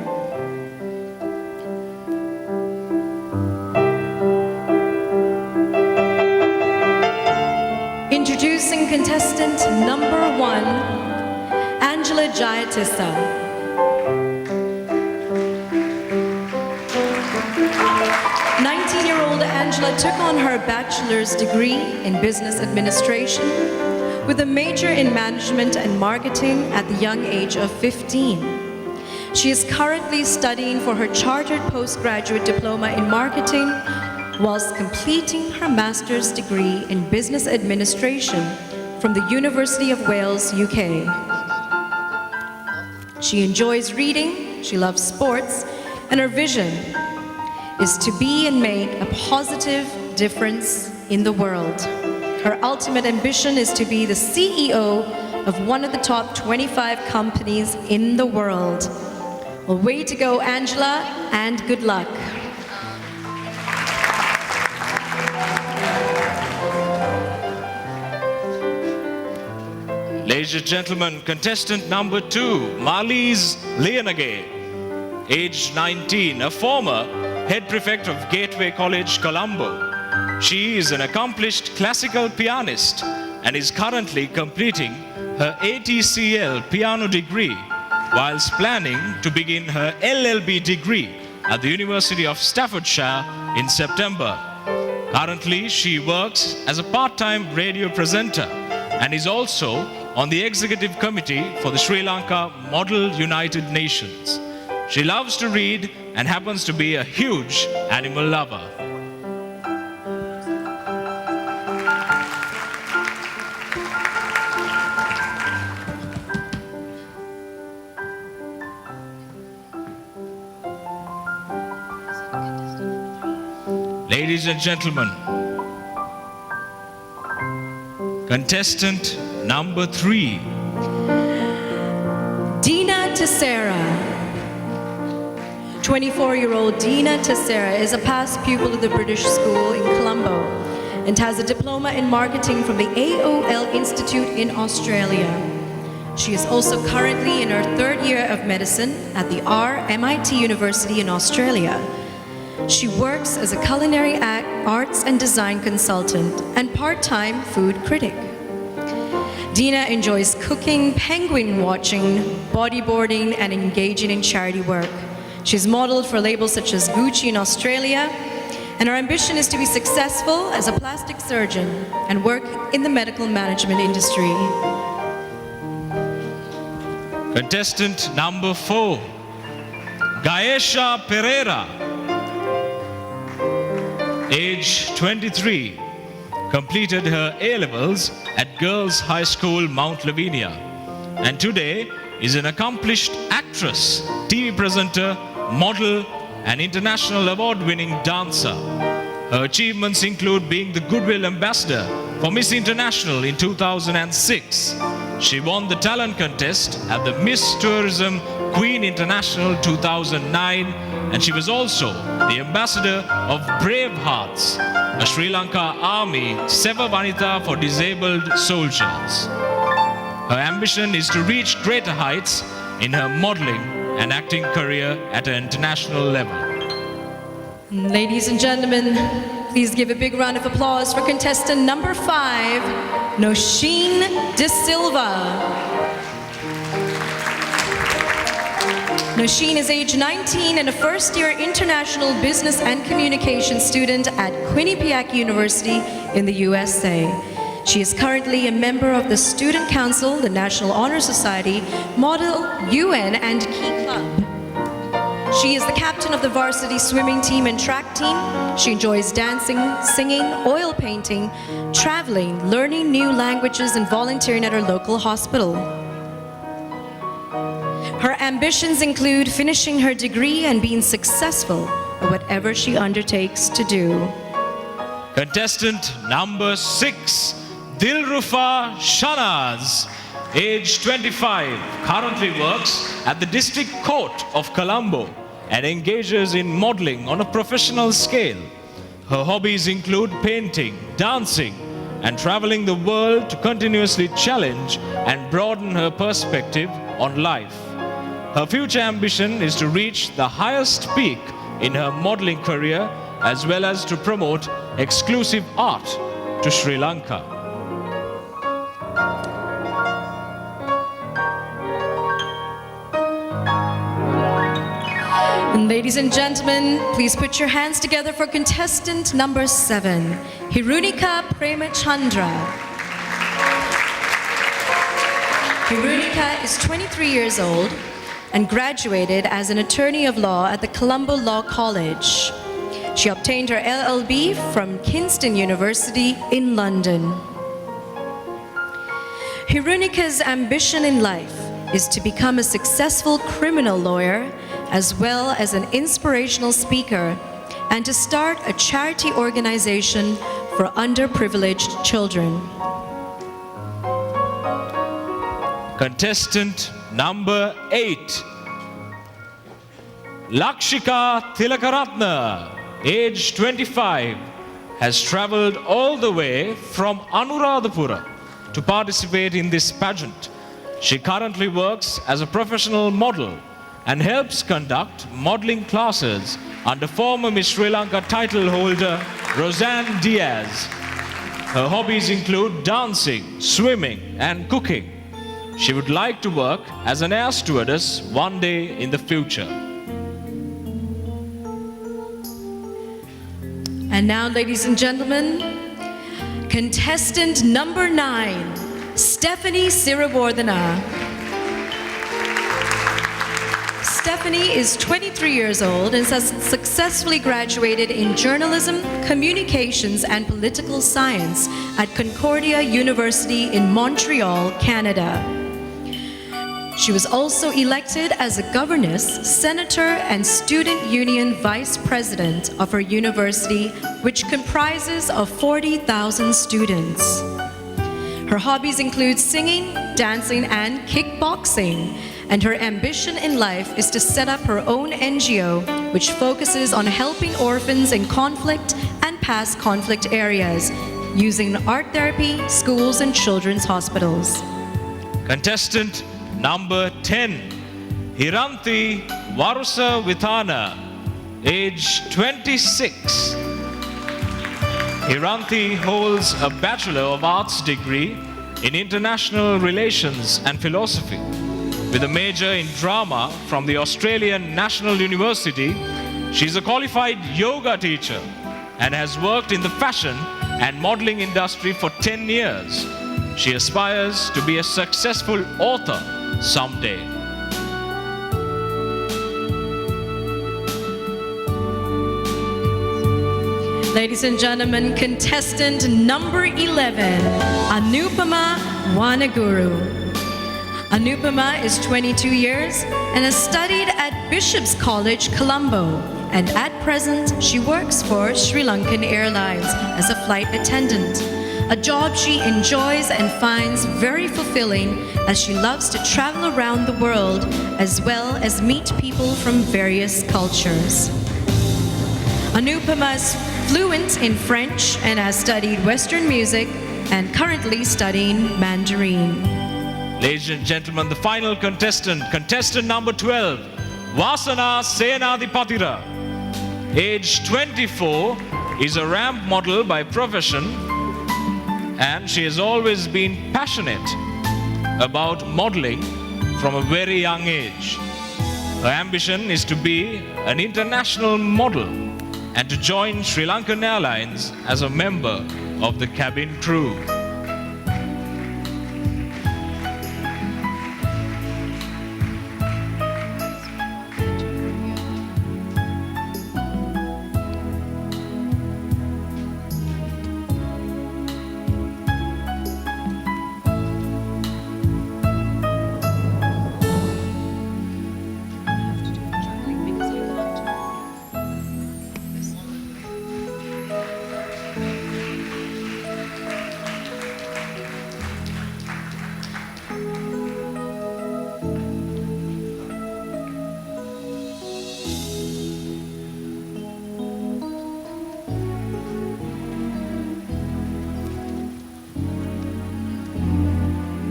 Introducing contestant number 1, Angela Jayatissa. 19-year-old Angela took on her bachelor's degree in business administration with a major in management and marketing at the young age of 15. She is currently studying for her chartered postgraduate diploma in marketing whilst completing her master's degree in business administration from the University of Wales, UK. She enjoys reading, she loves sports, and her vision is to be and make a positive difference in the world. Her ultimate ambition is to be the CEO of one of the top 25 companies in the world. Well, way to go, Angela, and good luck. Ladies and gentlemen, contestant number 2, Marlies Leonage, aged 19, a former head prefect of Gateway College, Colombo. She is an accomplished classical pianist and is currently completing her ATCL piano degree whilst planning to begin her LLB degree at the University of Staffordshire in September. Currently, she works as a part-time radio presenter and is also on the executive committee for the Sri Lanka Model United Nations. She loves to read and happens to be a huge animal lover. Ladies and gentlemen, contestant number 3, Dina Tessera. 24-year-old Dina Tessera is a past pupil of the British School in Colombo and has a diploma in marketing from the AOL Institute in Australia. She is also currently in her 3rd year of medicine at the RMIT University in Australia. She works as a culinary arts and design consultant and part-time food critic. Dina enjoys cooking, penguin watching, bodyboarding, and engaging in charity work. She's modeled for labels such as Gucci in Australia, and her ambition is to be successful as a plastic surgeon and work in the medical management industry. contestant number 4, Gaesha Pereira, age 23, completed her A-levels at Girls High School, Mount Lavinia, and today is an accomplished actress, TV presenter, model, and international award-winning dancer. Her achievements include being the Goodwill Ambassador for Miss International in 2006. She won the talent contest at the Miss Tourism Queen International 2009, and she was also the ambassador of Brave Hearts, a Sri Lanka Army Seva Vanitha for disabled soldiers. Her ambition is to reach greater heights in her modeling and acting career at an international level. Ladies and gentlemen, please give a big round of applause for contestant number 5, Nosheen De Silva. Nosheen is age 19 and a first-year international business and communication student at Quinnipiac University in the USA. She is currently a member of the Student Council, the National Honor Society, Model UN, and Key Club. She is the captain of the varsity swimming team and track team. She enjoys dancing, singing, oil painting, traveling, learning new languages, and volunteering at her local hospital. Her ambitions include finishing her degree and being successful at whatever she undertakes to do. Contestant number 6, Dilrufa Shanaz, age 25, currently works at the District Court of Colombo and engages in modeling on a professional scale. Her hobbies include painting, dancing, and traveling the world to continuously challenge and broaden her perspective on life. Her future ambition is to reach the highest peak in her modeling career, as well as to promote exclusive art to Sri Lanka. And ladies and gentlemen, please put your hands together for contestant number 7, Hirunika Premachandra. Hirunika is 23 years old and graduated as an attorney of law at the Colombo Law College. She obtained her LLB from Kingston University in London. Hirunika's ambition in life is to become a successful criminal lawyer, as well as an inspirational speaker, and to start a charity organization for underprivileged children. Contestant number 8, Lakshika Tilakaratna, age 25, has traveled all the way from Anuradhapura to participate in this pageant. She currently works as a professional model and helps conduct modeling classes under former Miss Sri Lanka title holder Roseanne Diaz. Her hobbies include dancing, swimming, and cooking. She would like to work as an air stewardess one day in the future. And now, ladies and gentlemen, contestant number 9, Stephanie Sirivardhana. Stephanie is 23 years old and has successfully graduated in journalism, communications, and political science at Concordia University in Montreal, Canada. She was also elected as a governess, senator, and student union vice president of her university, which comprises of 40,000 students. Her hobbies include singing, dancing, and kickboxing, and her ambition in life is to set up her own NGO, which focuses on helping orphans in conflict and past conflict areas, using art therapy, schools, and children's hospitals. Contestant number 10, Hiranti Varusa Vithana, age 26. Hiranti holds a Bachelor of Arts degree in International Relations and Philosophy, with a major in drama from the Australian National University. She's a qualified yoga teacher and has worked in the fashion and modeling industry for 10 years. She aspires to be a successful author someday. Ladies and gentlemen, contestant number 11, Anupama Wanaguru. Anupama is 22 years and has studied at Bishop's College, Colombo, and at present she works for Sri Lankan Airlines as a flight attendant, a job she enjoys and finds very fulfilling, as she loves to travel around the world as well as meet people from various cultures. Anupama is fluent in French and has studied Western music and currently studying Mandarin. Ladies and gentlemen, the final contestant, contestant number 12, Vasana Senadipatira, age 24, is a ramp model by profession, and she has always been passionate about modeling from a very young age. Her ambition is to be an international model and to join Sri Lankan Airlines as a member of the cabin crew.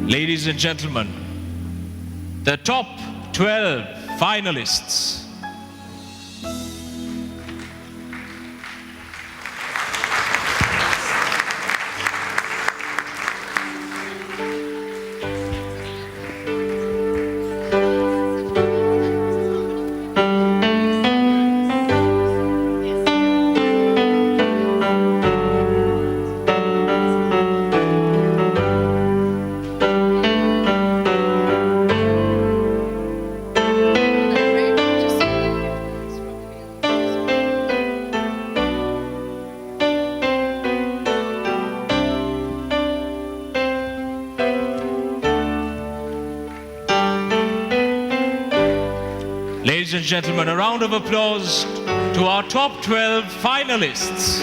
Ladies and gentlemen, the top 12 finalists. Ladies and gentlemen, a round of applause to our top 12 finalists.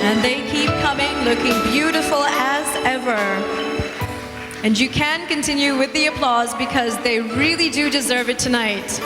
And they keep coming, looking beautiful as ever. And you can continue with the applause because they really do deserve it tonight.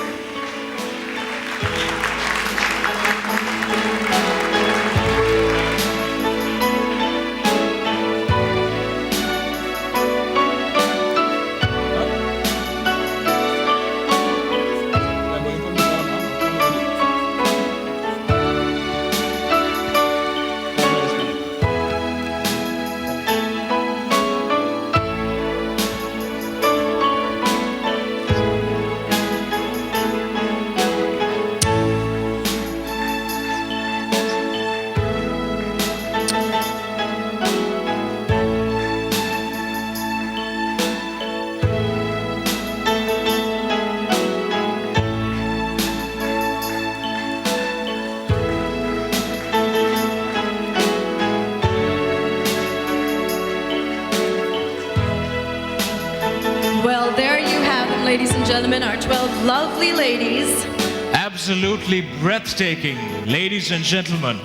Well, there you have them, ladies and gentlemen, our 12 lovely ladies. Absolutely breathtaking, ladies and gentlemen.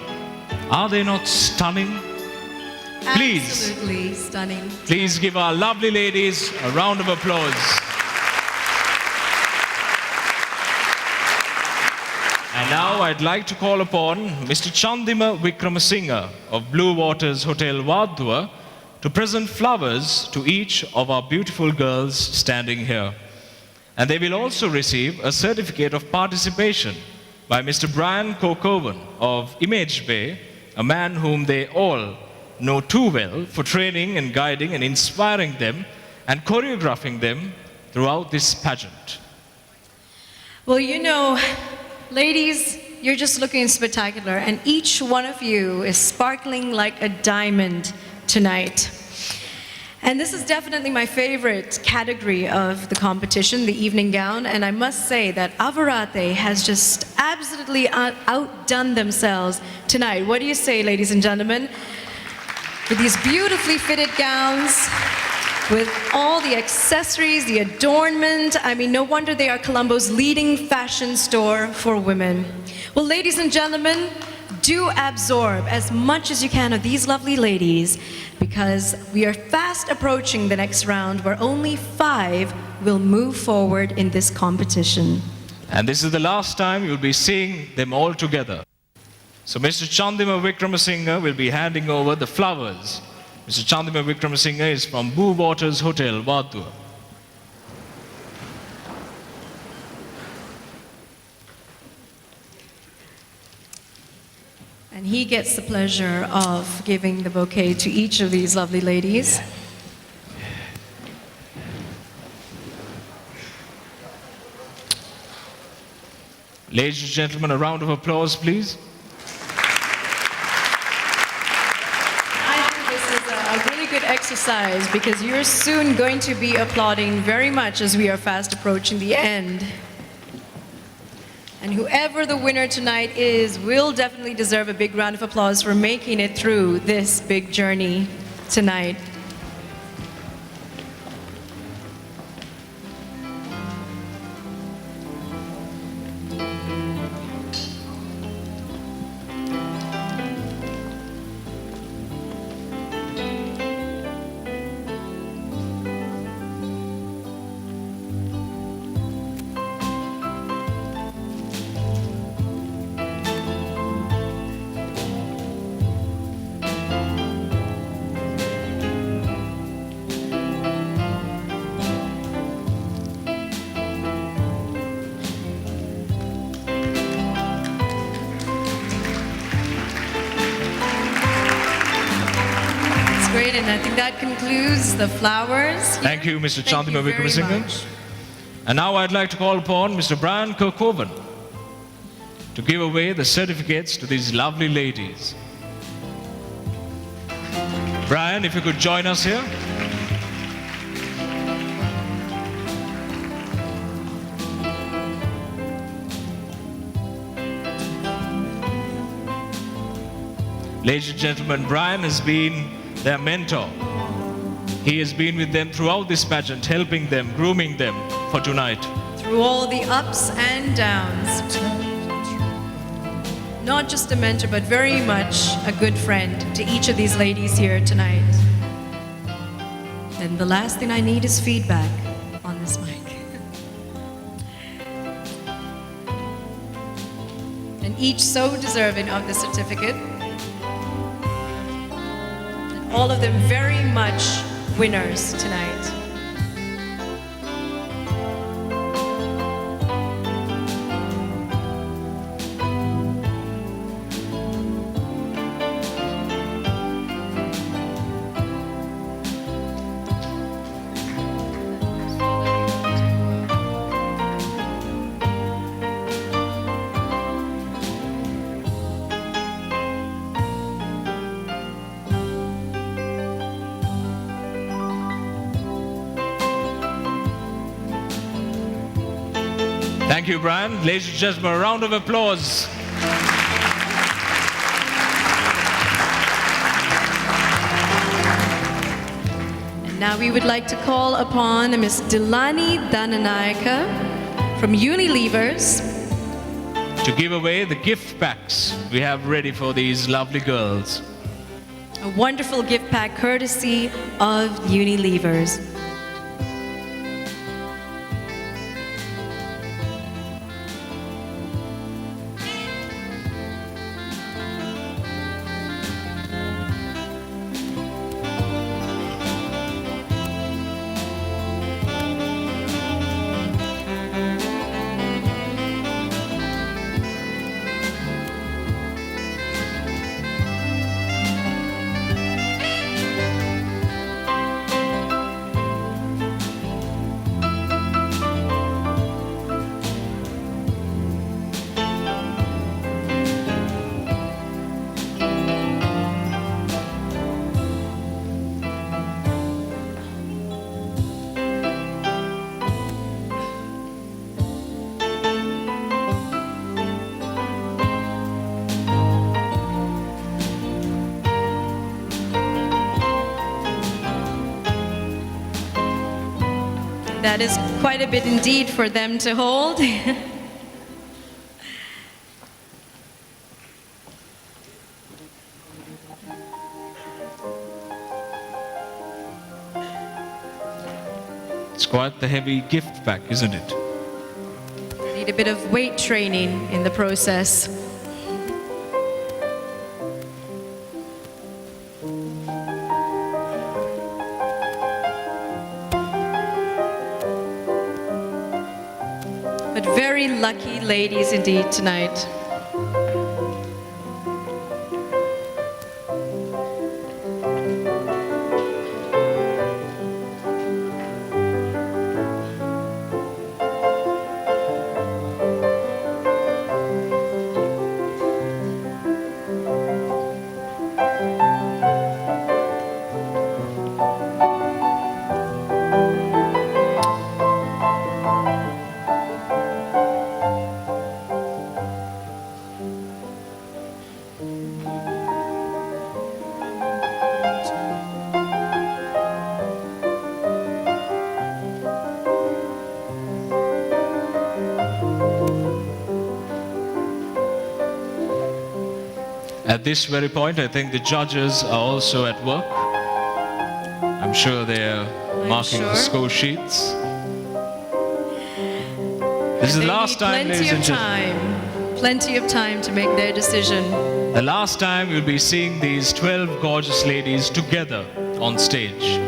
Are they not stunning? Please, Absolutely stunning. please give our lovely ladies a round of applause. And now I'd like to call upon Mr. Chandima Vikramasinghe of Blue Waters Hotel Wadhwa to present flowers to each of our beautiful girls standing here. And they will also receive a certificate of participation by Mr. Brian Cocovan of Image Bay, a man whom they all know too well for training and guiding and inspiring them and choreographing them throughout this pageant. Well, you know, ladies, you're just looking spectacular, and each one of you is sparkling like a diamond tonight. And this is definitely my favorite category of the competition, the evening gown, and I must say that Avarate has just absolutely outdone themselves tonight. What do you say, ladies and gentlemen? With these beautifully fitted gowns, with all the accessories, the adornment. I mean, no wonder they are Colombo's leading fashion store for women. Well, ladies and gentlemen, do absorb as much as you can of these lovely ladies, because we are fast approaching the next round where only 5 will move forward in this competition. And this is the last time you'll be seeing them all together. So Mr. Chandima Vikramasinghe will be handing over the flowers. Mr. Chandima Vikramasinghe is from Blue Waters Hotel, Wadhwa. he gets the pleasure of giving the bouquet to each of these lovely ladies. Ladies and gentlemen, a round of applause, please. I think this is a really good exercise because you're soon going to be applauding very much as we are fast approaching the end. And whoever the winner tonight is will definitely deserve a big round of applause for making it through this big journey tonight. Great, and I think that concludes the flowers. Thank you, Mr. Thank you Chandima very Vikramasinghe. much. And now I'd like to call upon Mr. Brian Kirkhoven to give away the certificates to these lovely ladies. Brian, if you could join us here. Ladies and gentlemen, Brian has been their mentor. He has been with them throughout this pageant, helping them, grooming them for tonight. Through all the ups and downs. Not just a mentor, but very much a good friend to each of these ladies here tonight. And the last thing I need is feedback on this mic. And each so deserving of the certificate. And all of them very much winners tonight. Thank you, Brian. Ladies and gentlemen, a round of applause. And now we would like to call upon Ms. Dilani Dananayaka from Unilevers To give away the gift packs we have ready for these lovely girls. a wonderful gift pack courtesy of Unilevers. That is quite a bit indeed for them to hold. It's quite the heavy gift pack, isn't it? Need a bit of weight training in the process. But very lucky ladies indeed tonight. At this very point, I think the judges are also at work. I'm sure they're marking the score sheets. This is the last time, ladies and gentlemen. Plenty of time to make their decision. The last time you'll be seeing these 12 gorgeous ladies together on stage.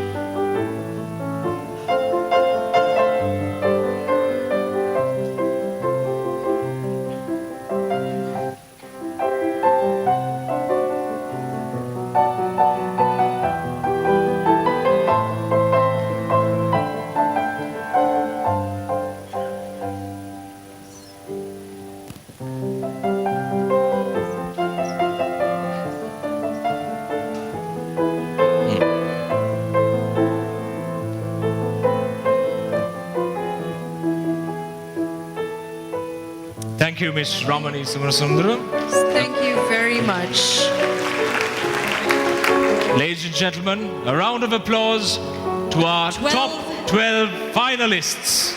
Thank you, Ms. Ramani Sumansundaram. Thank you very much. Ladies and gentlemen, a round of applause to our top 12 finalists.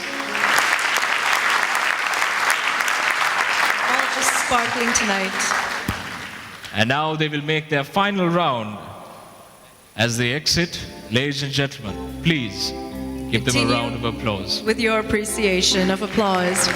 All just sparkling tonight. And now they will make their final round. As they exit, ladies and gentlemen, please give them a round of applause. With your appreciation of applause.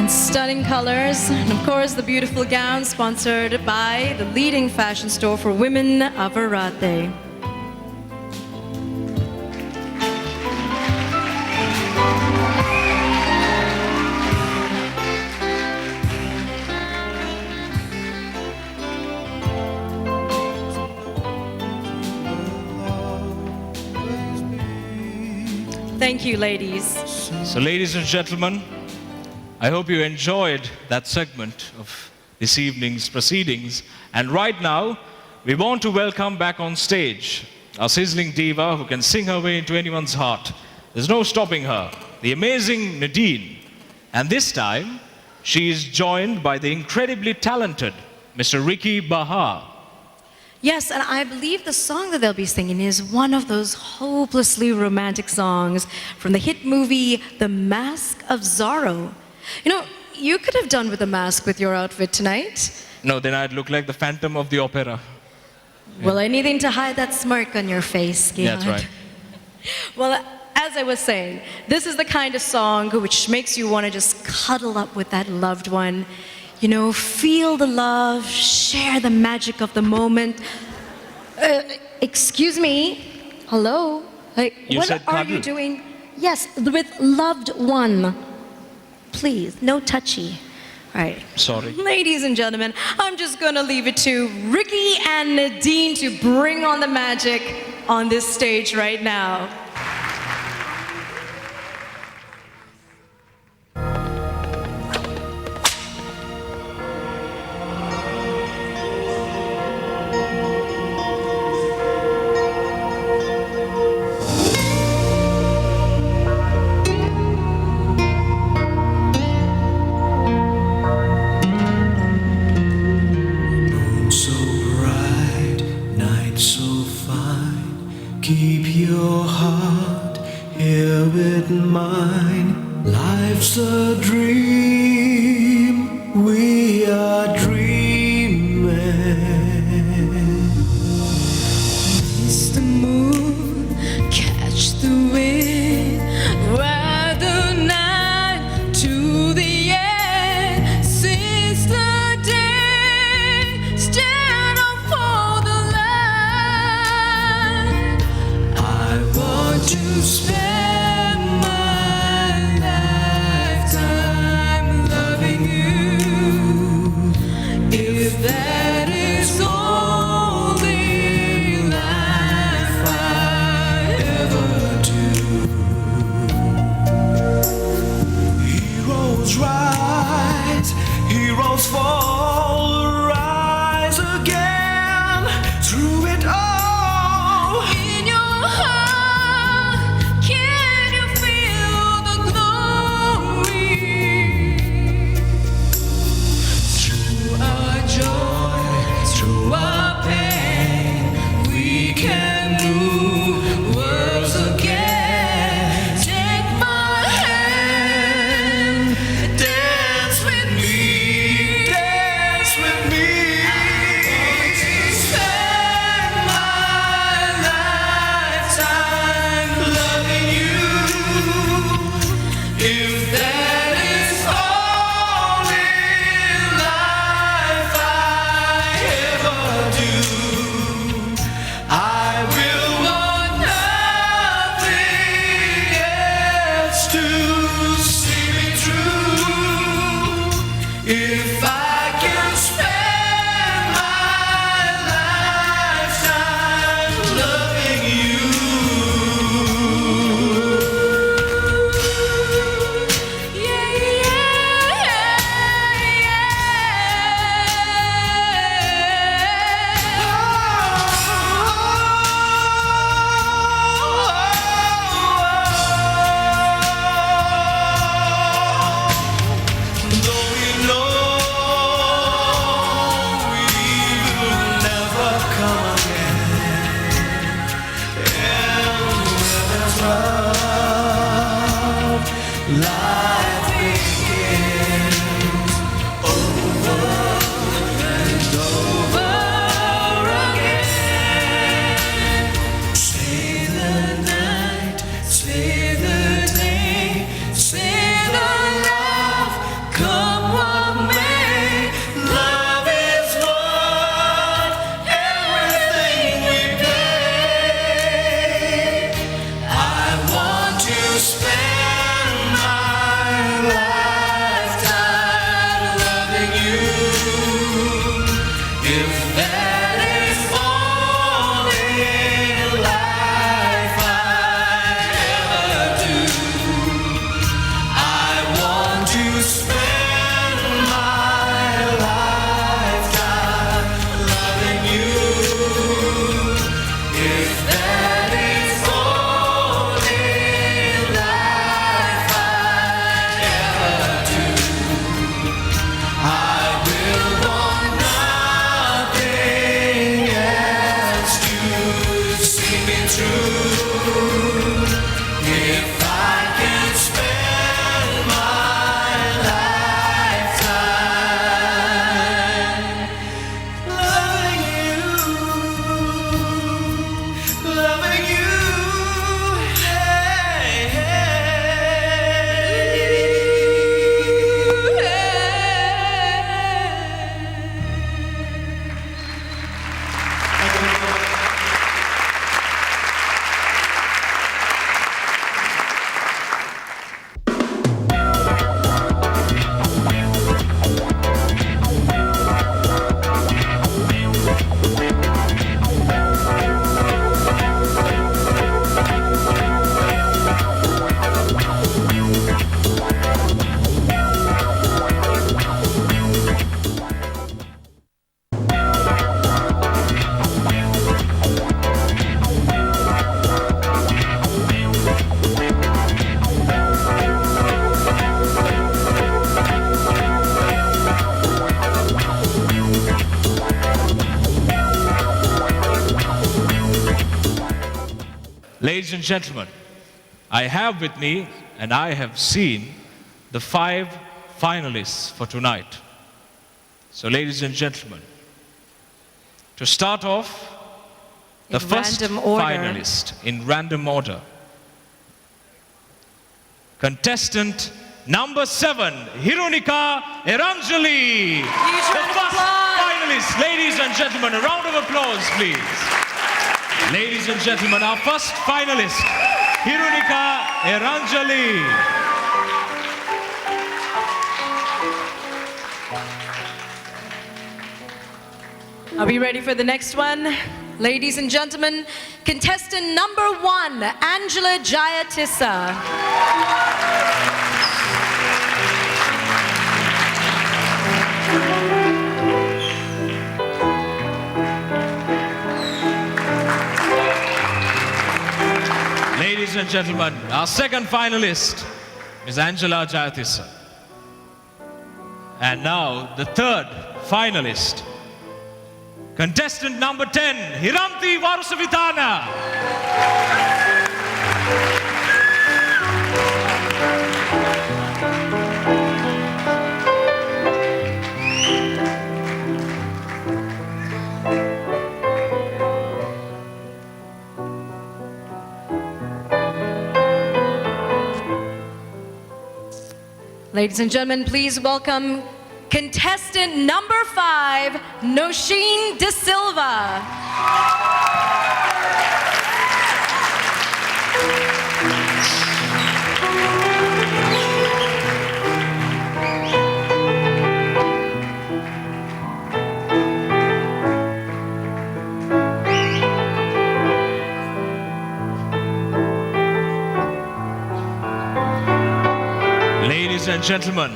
Stunning colors, and of course the beautiful gown sponsored by the leading fashion store for women, Avarate. Thank you, ladies. So, ladies and gentlemen, I hope you enjoyed that segment of this evening's proceedings. And right now, we want to welcome back on stage our sizzling diva who can sing her way into anyone's heart. There's no stopping her, the amazing Nadine. And this time, she is joined by the incredibly talented Mr. Ricky Baha. Yes, and I believe the song that they'll be singing is one of those hopelessly romantic songs from the hit movie The Mask of Zorro. You know, you could have done with a mask with your outfit tonight. No, then I'd look like the Phantom of the Opera. Well, anything to hide that smirk on your face, Gehan. Yeah, that's right. Well, as I was saying, this is the kind of song which makes you want to just cuddle up with that loved one. You know, feel the love, share the magic of the moment. Excuse me, hello? Like, You what said are cuddle. you doing? Yes, with loved one. Please, no touchy. All right. Sorry. Ladies and gentlemen, I'm just gonna leave it to Ricky and Nadine to bring on the magic on this stage right now. If that is only life I ever do. Heroes rise, heroes fall, rise again through it all. In your heart, can you feel the glory? Through our joy, through our pain, we can move worlds again. Take my hand, dance with me, dance with me. Spend my lifetime loving you. If that is all in life I ever do, I will want nothing else to see me through. If I can spend my lifetime loving you. Yeah, though we know we will never come again, and where there's love, life begins over and over again. Say the night, say the day, say the love, come what may. Love is worth everything we pay. I want to spend my lifetime loving you. If that is all in life I ever do, I want to spend my lifetime loving you. If that is all in life I ever do, I will want nothing else to see me through. If I can spend my lifetime loving you, loving you. Hey, Ladies and gentlemen, I have with me and I have seen the 5 finalists for tonight. So ladies and gentlemen, to start off, the In first random order. finalist in random order. Contestant number 7, Hirunika Eranjali. The first finalist. Ladies and gentlemen, a round of applause, please. Ladies and gentlemen, our first finalist, Hirunika Eranjali. Are we ready for the next one? Ladies and gentlemen, contestant number 1, Angela Jayatissa. Ladies and gentlemen, our second finalist is Angela Jayatissa. And now the third finalist, contestant number 10, Hiranti Varusavitana. Ladies and gentlemen, please welcome contestant number 5, Nosheen De Silva. Ladies and gentlemen,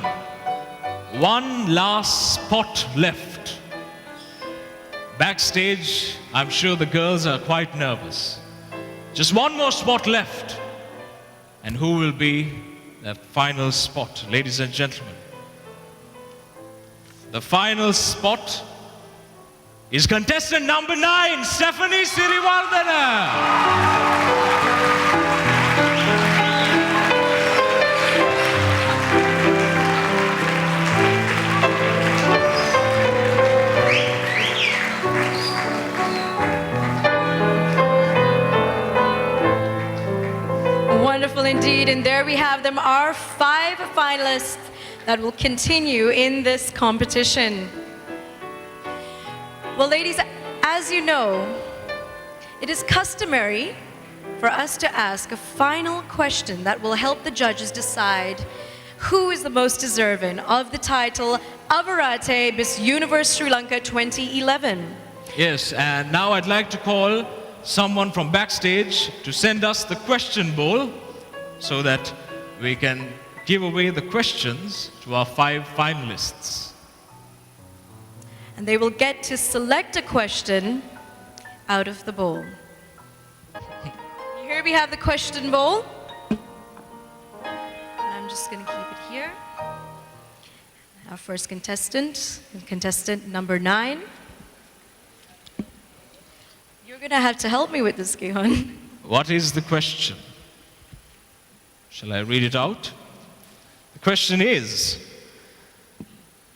one last spot left. Backstage, I'm sure the girls are quite nervous. Just one more spot left. And who will be that final spot? Ladies and gentlemen, the final spot is contestant number 9, Stephanie Sirivardhana. Wonderful indeed, and there we have them, our 5 finalists that will continue in this competition. Well, ladies, as you know, it is customary for us to ask a final question that will help the judges decide who is the most deserving of the title Avarate Miss Universe Sri Lanka 2011. Yes, and now I'd like to call someone from backstage to send us the question bowl so that we can give away the questions to our 5 finalists. And they will get to select a question out of the bowl. Here we have the question bowl. And I'm just going to keep it here. Our first contestant, contestant number 9. You're going to have to help me with this, Gihan. What is the question? Shall I read it out? The question is,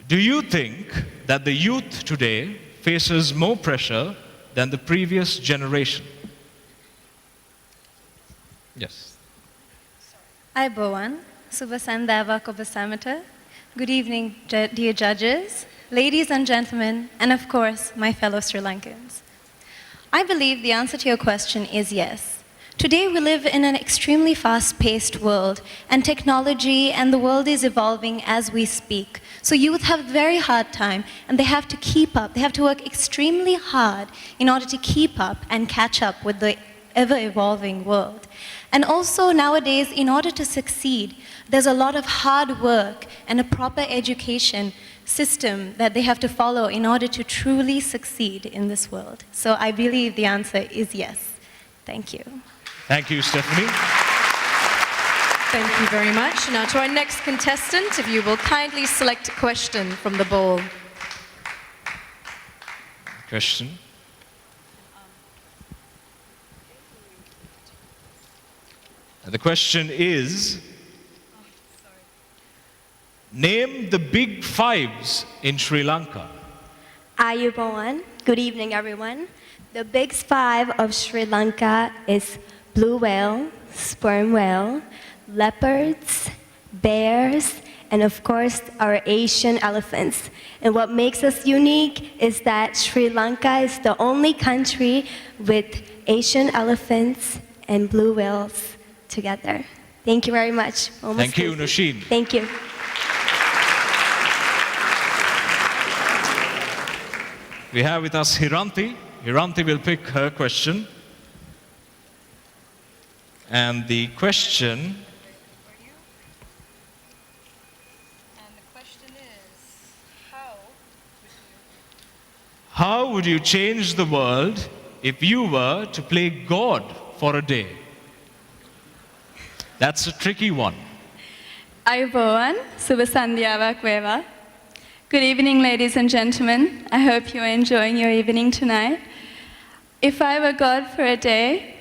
do you think that the youth today faces more pressure than the previous generation? Yes. Aibowan, Subasandava Kobasamata. Good evening, dear judges, ladies and gentlemen, and of course, my fellow Sri Lankans. I believe the answer to your question is yes. Today we live in an extremely fast-paced world, and technology and the world is evolving as we speak. So youth have a very hard time, and they have to keep up. They have to work extremely hard in order to keep up and catch up with the ever-evolving world. And also nowadays, in order to succeed, there's a lot of hard work and a proper education system that they have to follow in order to truly succeed in this world. So I believe the answer is yes. Thank you. Thank you, Stephanie. Thank you very much. Now to our next contestant, if you will kindly select a question from the bowl. Question. The question is, name the big 5s in Sri Lanka. Ayubowan. Good evening, everyone. The big 5 of Sri Lanka is blue whale, sperm whale, leopards, bears, and of course our Asian elephants. And what makes us unique is that Sri Lanka is the only country with Asian elephants and blue whales together. Thank you very much. Thank you, Nosheen. Thank you. we have with us Hiranti. Hiranti will pick her question. And the question... How would you change the world if you were to play God for a day? That's a tricky one. Ayubowan, Suba Sandhyaවක් Weva. Good evening, ladies and gentlemen. I hope you're enjoying your evening tonight. If I were God for a day,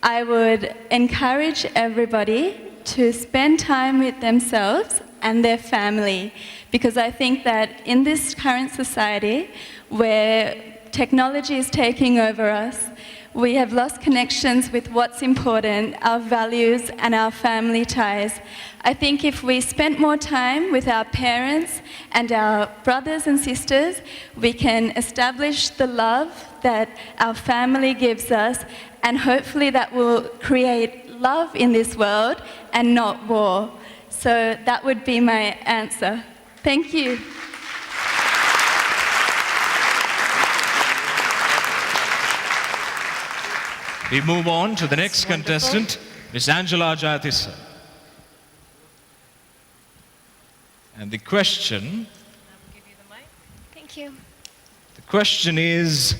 I would encourage everybody to spend time with themselves and their family, because I think that in this current society where technology is taking over us, we have lost connections with what's important, our values and our family ties. I think if we spent more time with our parents and our brothers and sisters, we can establish the love that our family gives us, and hopefully that will create love in this world and not war. So that would be my answer. Thank you. We move on to the next contestant, Miss Angela Jayatissa. And the question... Thank you. The question is,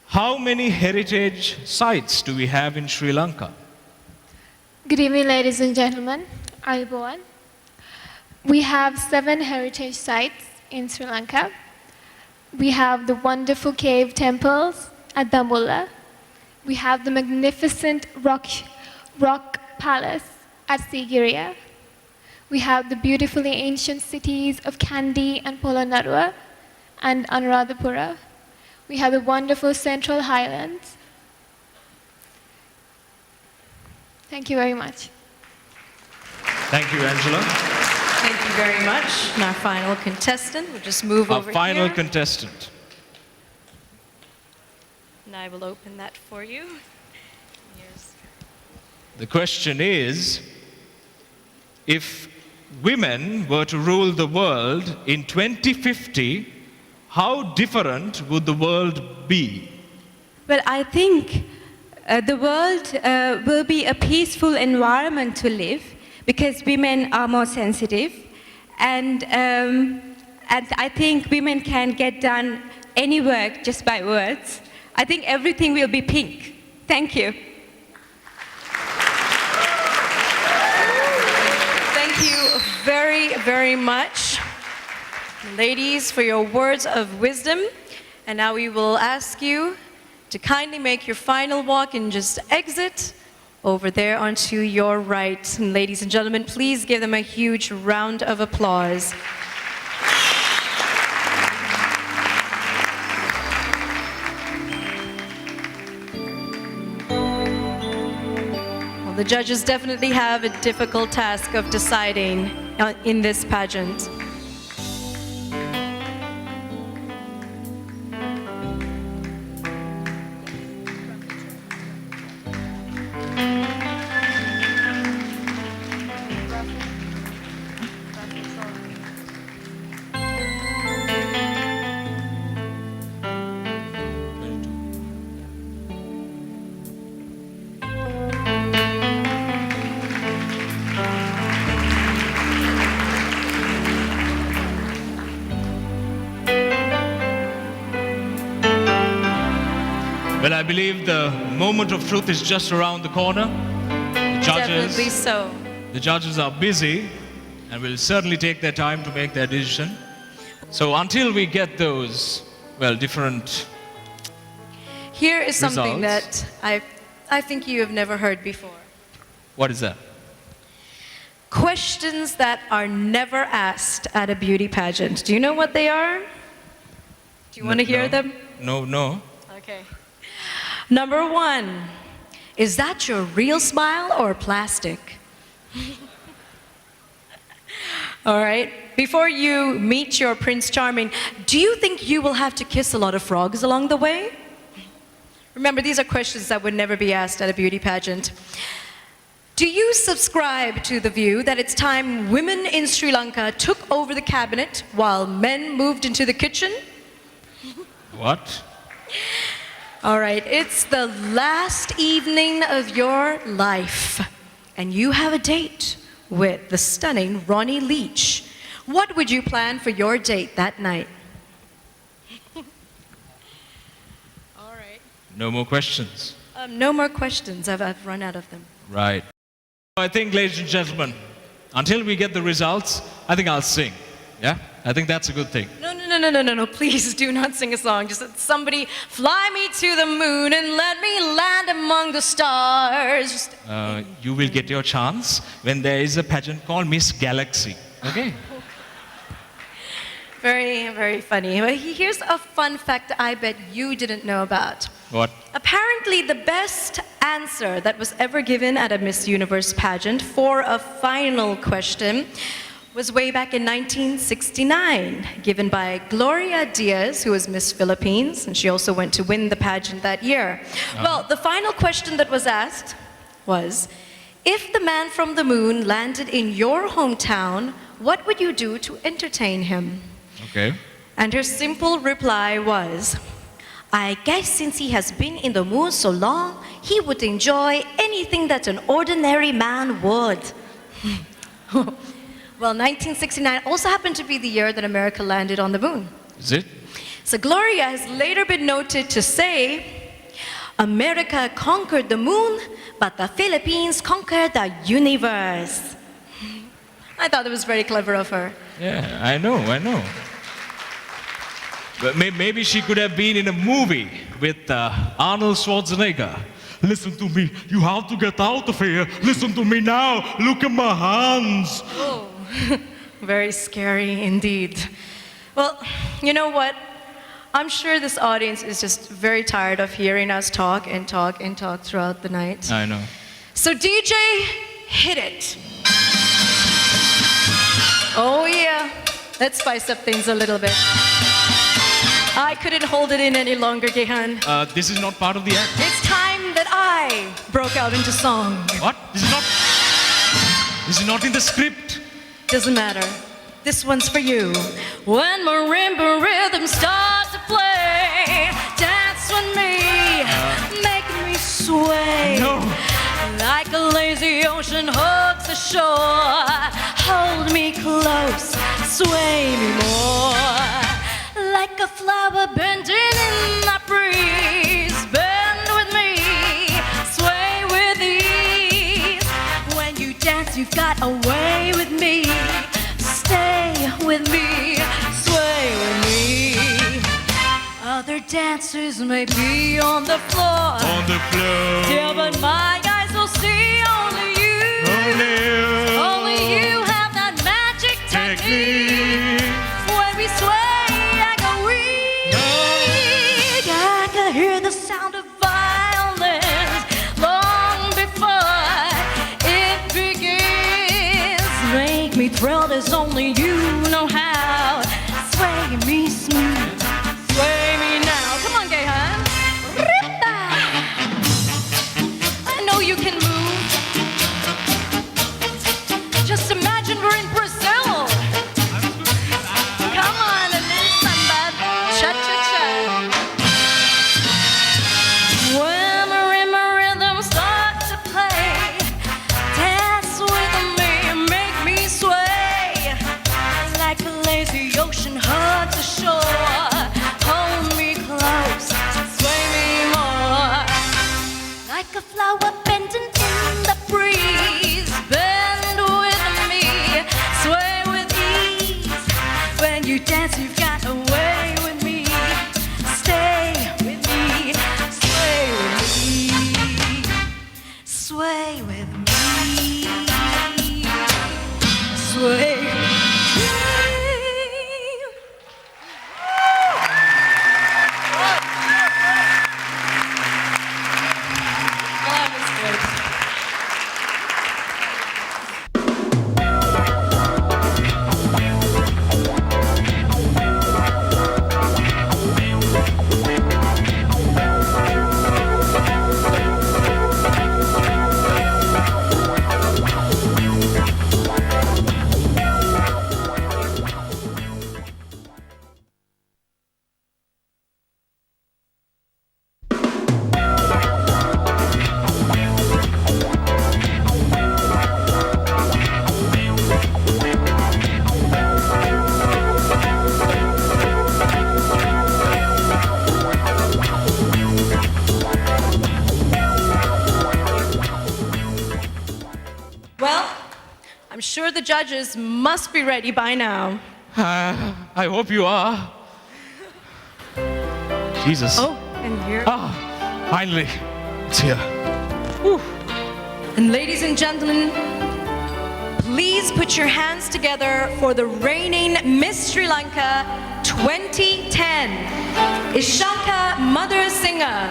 how many heritage sites do we have in Sri Lanka? Good evening, ladies and gentlemen. Ayubowan. We have 7 heritage sites in Sri Lanka. We have the wonderful cave temples at Dambulla. We have the magnificent rock palace at Sigiriya. We have the beautifully ancient cities of Kandy and Polonnaruwa and Anuradhapura. We have the wonderful Central Highlands. Thank you very much. Thank you, Angela. Thank you very much. And our final contestant, we'll just move over Our final here. contestant. And I will open that for you. Here's... The question is, if women were to rule the world in 2050, how different would the world be? Well, I think the world will be a peaceful environment to live because women are more sensitive, and I think women can get done any work just by words. I think everything will be pink. Thank you. Thank you very, very much, ladies, for your words of wisdom. And now we will ask you to kindly make your final walk and just exit over there onto your right. And ladies and gentlemen, please give them a huge round of applause. Well, the judges definitely have a difficult task of deciding in this pageant. Well, I believe the moment of truth is just around the corner. Definitely so. The judges are busy and will certainly take their time to make their decision. So until we get those, well, different Here is something results. that I think you have never heard before. What is that? Questions that are never asked at a beauty pageant. Do you know what they are? Do you want to hear them? No. Okay. Number 1, is that your real smile or plastic? All right. Before you meet your Prince Charming, do you think you will have to kiss a lot of frogs along the way? Remember, these are questions that would never be asked at a beauty pageant. Do you subscribe to the view that it's time women in Sri Lanka took over the cabinet while men moved into the kitchen? What? All right, it's the last evening of your life, and you have a date with the stunning Ronnie Leach. What would you plan for your date that night? No more questions. No more questions. I've run out of them. Right. I think, ladies and gentlemen, until we get the results, I think I'll sing. Yeah? I think that's a good thing. No, please do not sing a song. Just somebody fly me to the moon and let me land among the stars. Just... You will get your chance when there is a pageant called Miss Galaxy. Okay? Very, very funny. But here's a fun fact I bet you didn't know about. What? Apparently, the best answer that was ever given at a Miss Universe pageant for a final question was way back in 1969, given by Gloria Diaz, who was Miss Philippines, and she also went to win the pageant that year. Well, the final question that was asked was, if the man from the moon landed in your hometown, what would you do to entertain him? Okay. And her simple reply was, I guess since he has been in the moon so long, he would enjoy anything that an ordinary man would. Well, 1969 also happened to be the year that America landed on the moon. Is it? So Gloria has later been noted to say, America conquered the moon, but the Philippines conquered the universe. I thought it was very clever of her. Yeah, I know. But maybe she could have been in a movie with Arnold Schwarzenegger. Listen to me, you have to get out of here. Listen to me now, look at my hands. Oh, very scary indeed. Well, you know what? I'm sure this audience is just very tired of hearing us talk and talk and talk throughout the night. I know. So DJ, hit it. Oh yeah, let's spice up things a little bit. I couldn't hold it in any longer, Gehan. This is not part of the act. It's time that I broke out into song. What? This is not in the script. Doesn't matter. This one's for you. When marimba rhythms start to play, dance with me, make me sway. No. Like a lazy ocean hugs the shore, hold me close, sway me more. Like a flower bending in the breeze, bend with me, sway with ease. When you dance, you've got a way with me. Stay with me, sway with me. Other dancers may be on the floor, yeah, but my eyes will see only you. Only you have that magic technique. When we sway, I can hear the sound of violins long before it begins. Make me thrill as only you know how. Sway me smooth, sway me now. Come on, Gehan. I know you can move. Just imagine we're in Brazil. Come on, a little samba, cha-cha-cha. sure the judges must be ready by now. I hope you are. Jesus. Oh, and here. Finally, it's here. And ladies and gentlemen, please put your hands together for the reigning Miss Sri Lanka 2010, Ishaka Mother Singer.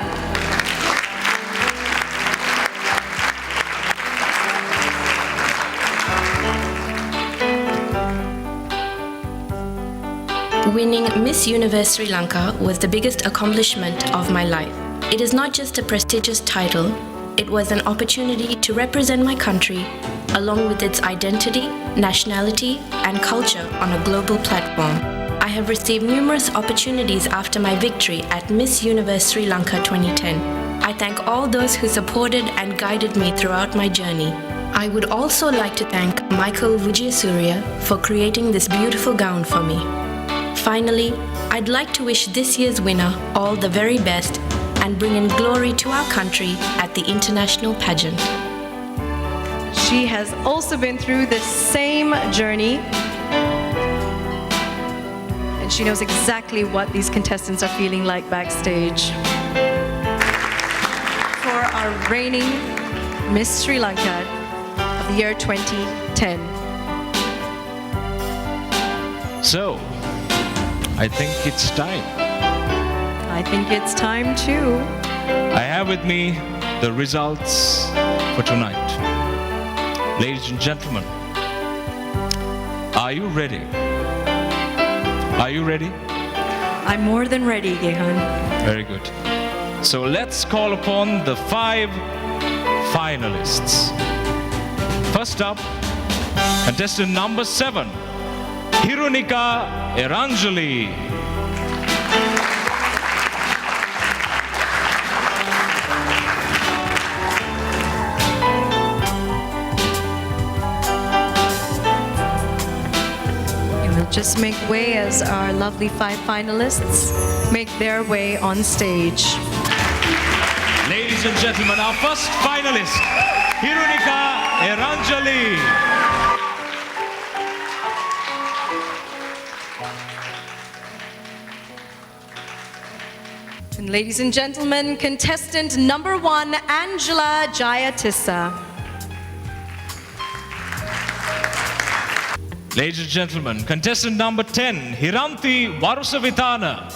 Winning Miss Universe Sri Lanka was the biggest accomplishment of my life. It is not just a prestigious title, it was an opportunity to represent my country along with its identity, nationality, and culture on a global platform. I have received numerous opportunities after my victory at Miss Universe Sri Lanka 2010. I thank all those who supported and guided me throughout my journey. I would also like to thank Michael Vijayasuriya for creating this beautiful gown for me. Finally, I'd like to wish this year's winner all the very best and bring in glory to our country at the international pageant. She has also been through the same journey, and she knows exactly what these contestants are feeling like backstage. For our reigning Miss Sri Lanka of the year 2010. So, I think it's time. I think it's time too. I have with me the results for tonight. Ladies and gentlemen, are you ready? Are you ready? I'm more than ready, Gehan. Very good. So let's call upon the 5 finalists. First up, contestant number 7, Hirunika Eranjali. Just make way as our lovely 5 finalists make their way on stage. Ladies and gentlemen, our first finalist, Hirunika Eranjali. And ladies and gentlemen, contestant number 1, Angela Jayatissa. Ladies and gentlemen, contestant number 10, Hiranti Varusavitana.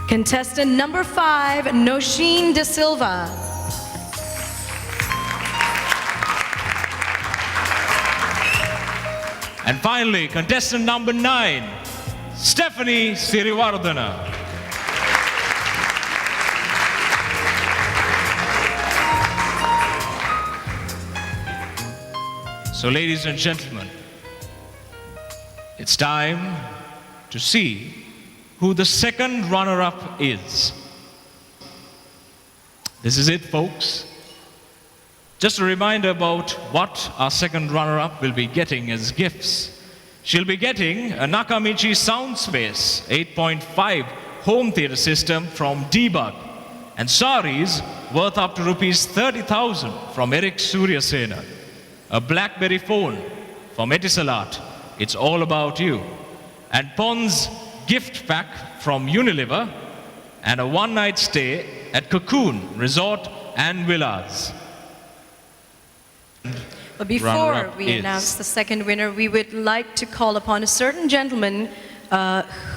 Contestant number 5, Nosheen De Silva. And finally, contestant number 9, Stephanie Siriwardana. So, ladies and gentlemen, it's time to see who the second runner-up is. This is it, folks. Just a reminder about what our second runner-up will be getting as gifts. She'll be getting a Nakamichi Soundspace 8.5 home theater system from Debug and saris worth up to rupees 30,000 from Eric Suryasena. A BlackBerry phone from Etisalat, it's all about you. And Pond's gift pack from Unilever and a one-night stay at Cocoon Resort and Villas. But before we announce the second winner, we would like to call upon a certain gentleman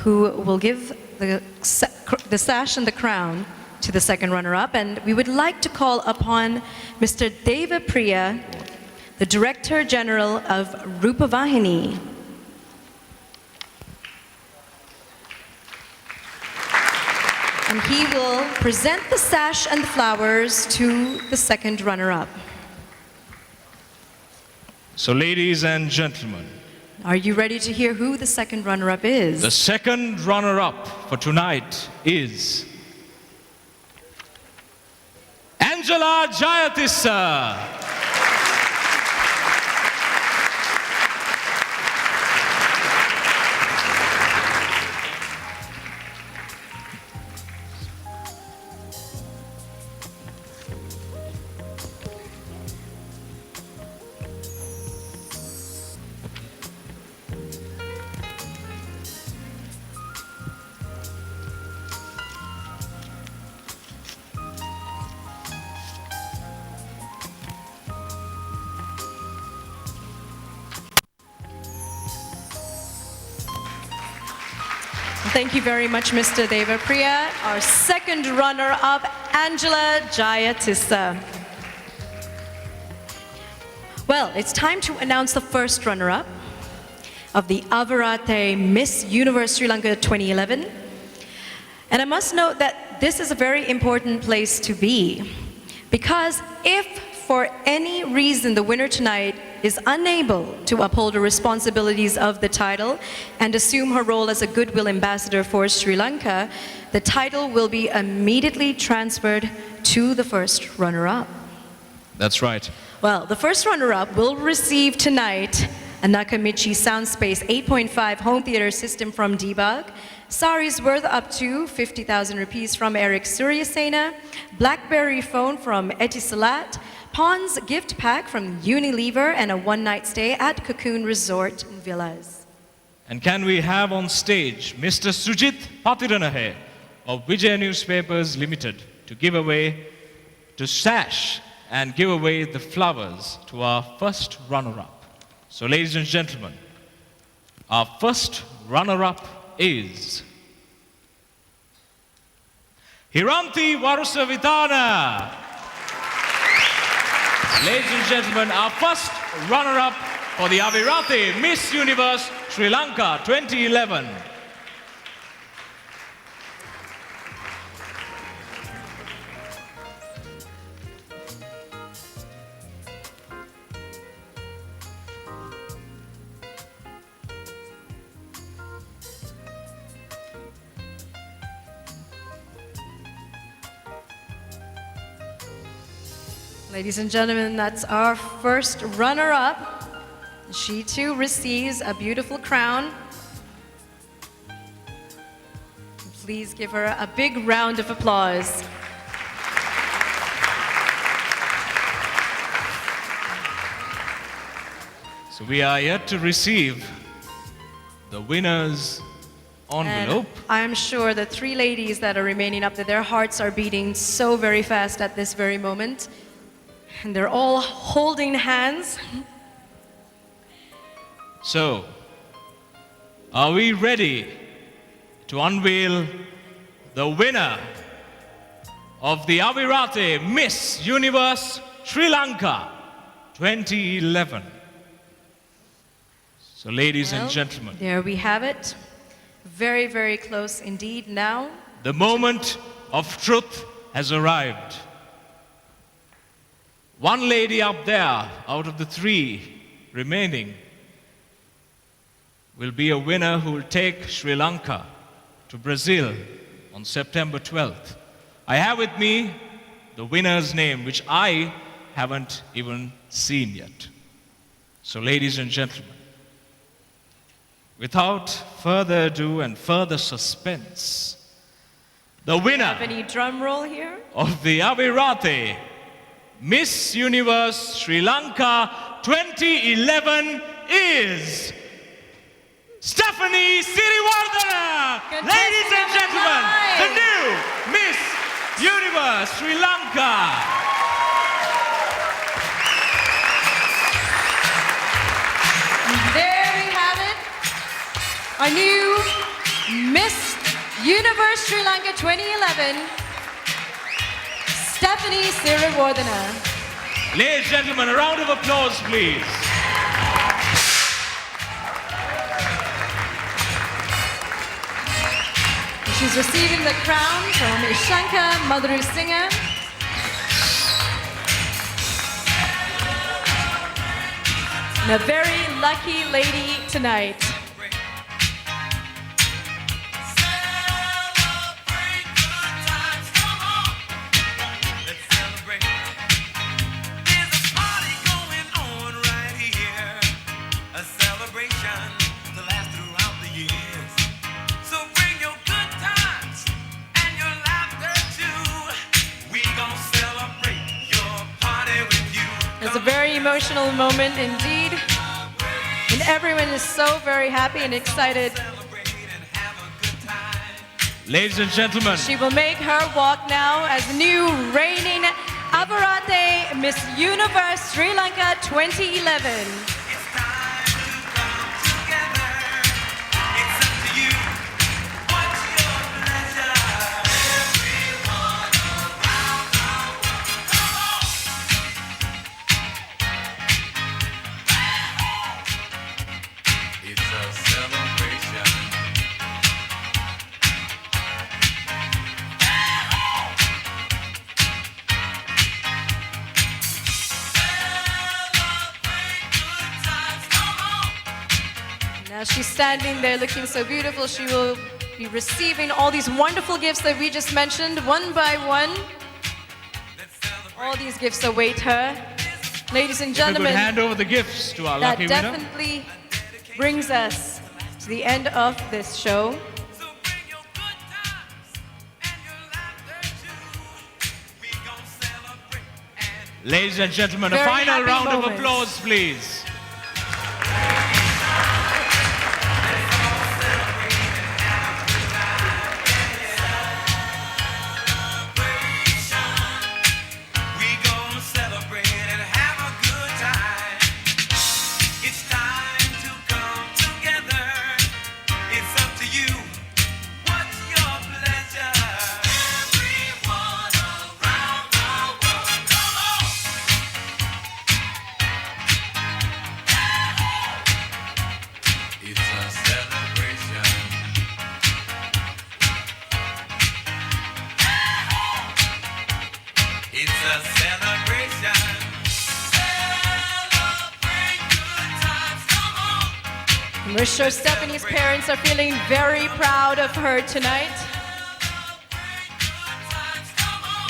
who will give the sash and the crown to the second runner-up. And we would like to call upon Mr. Deva Priya, the Director General of Rupavahini. And he will present the sash and the flowers to the second runner-up. So, ladies and gentlemen, are you ready to hear who the second runner-up is? the second runner-up for tonight is Angela Jayatissa. Thank you very much, Mr. Devapriya. Our second runner-up, Angela Jayatissa. Well, it's time to announce the first runner-up of the Avarate Miss Universe Sri Lanka 2011. And I must note that this is a very important place to be, because if for any reason the winner tonight is unable to uphold the responsibilities of the title and assume her role as a goodwill ambassador for Sri Lanka, the title will be immediately transferred to the first runner-up. That's right. Well, the first runner-up will receive tonight a Nakamichi Soundspace 8.5 home theater system from Debug, saris worth up to 50,000 rupees from Eric Suryasena, BlackBerry phone from Etisalat, Pond's gift pack from Unilever, and a one-night stay at Cocoon Resort and Villas. And can we have on stage Mr. Sujit Patiranahe of Vijay Newspapers Limited to give away, to sash and give away the flowers to our first runner-up. So ladies and gentlemen, our first runner-up is Hiranti Varusavitana. Ladies and gentlemen, our first runner-up for the Avirate Miss Universe Sri Lanka 2011. Ladies and gentlemen, that's our first runner-up. She too receives a beautiful crown. Please give her a big round of applause. So we are yet to receive the winner's envelope. And I am sure the three ladies that are remaining up there, their hearts are beating so very fast at this very moment. And they're all holding hands. So, are we ready to unveil the winner of the Avirate Miss Universe Sri Lanka 2011? So, ladies and gentlemen, There we have it. Very, very close indeed now. the moment of truth has arrived. One lady up there, out of the three remaining, will be a winner who will take Sri Lanka to Brazil on September 12th. I have with me the winner's name, which I haven't even seen yet. So, ladies and gentlemen, without further ado and further suspense, the winner Have any drum roll here? of the Avirate Miss Universe Sri Lanka 2011 is Stephanie Siriwardana. Ladies and gentlemen, the new Miss Universe Sri Lanka. There we have it. Our new Miss Universe Sri Lanka 2011, Stephanie Siriwardana. Ladies and gentlemen, a round of applause, please. She's receiving the crown from Ishanka Madhuri Singha. And a very lucky lady tonight. It's a very emotional moment indeed. And everyone is so very happy and excited. Ladies and gentlemen, She will make her walk now as new reigning Avarate Miss Universe Sri Lanka 2011. As she's standing there looking so beautiful, she will be receiving all these wonderful gifts that we just mentioned, one by one. All these gifts await her. Ladies and If we gentlemen, could hand over the gifts to our that lucky winner. definitely brings us to the end of this show. Ladies and gentlemen, a Very final happy round of moments. applause, please. We're sure Stephanie's parents are feeling very proud of her tonight.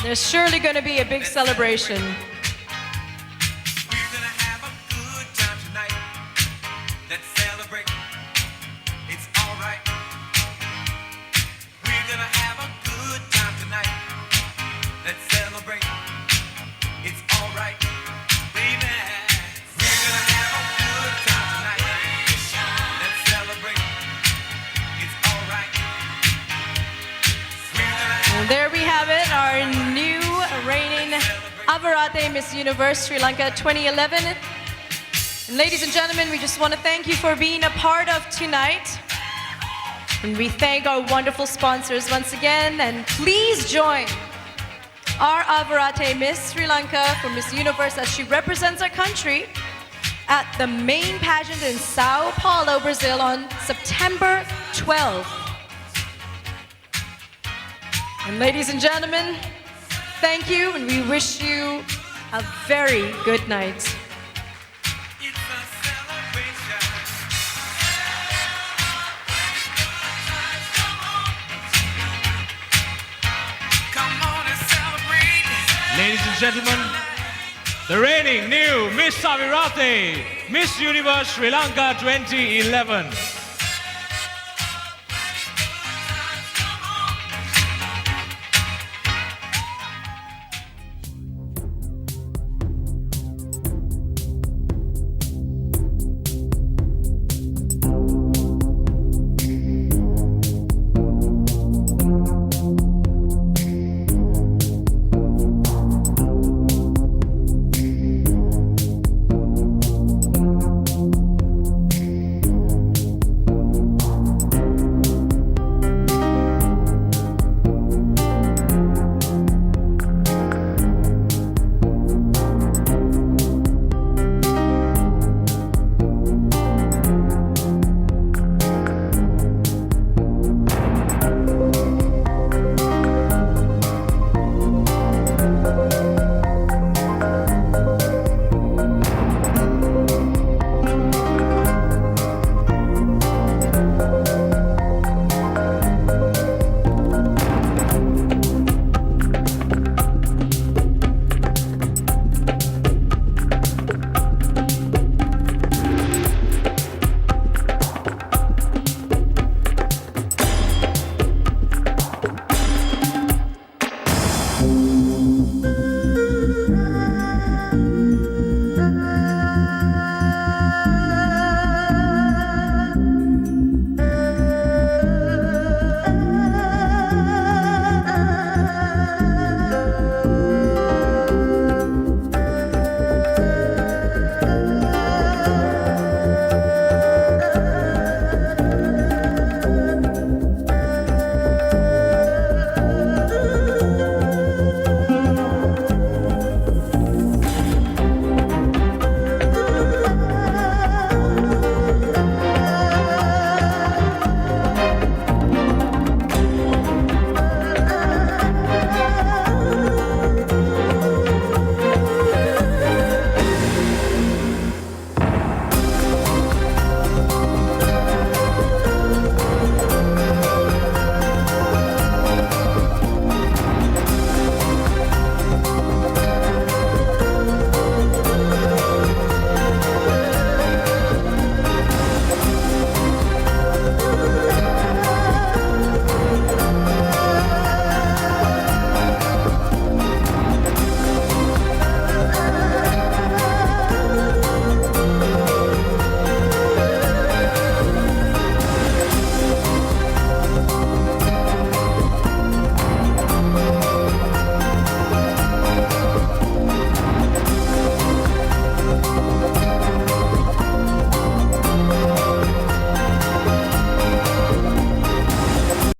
There's surely going to be a big celebration. And there we have it, our new reigning Avarate Miss Universe Sri Lanka 2011. And ladies and gentlemen, we just want to thank you for being a part of tonight. And we thank our wonderful sponsors once again. And please join our Avarate Miss Sri Lanka for Miss Universe as she represents our country at the main pageant in Sao Paulo, Brazil on September 12th. And ladies and gentlemen, thank you, and we wish you a very good night. Ladies and gentlemen, the reigning new Miss Avirate, Miss Universe Sri Lanka 2011.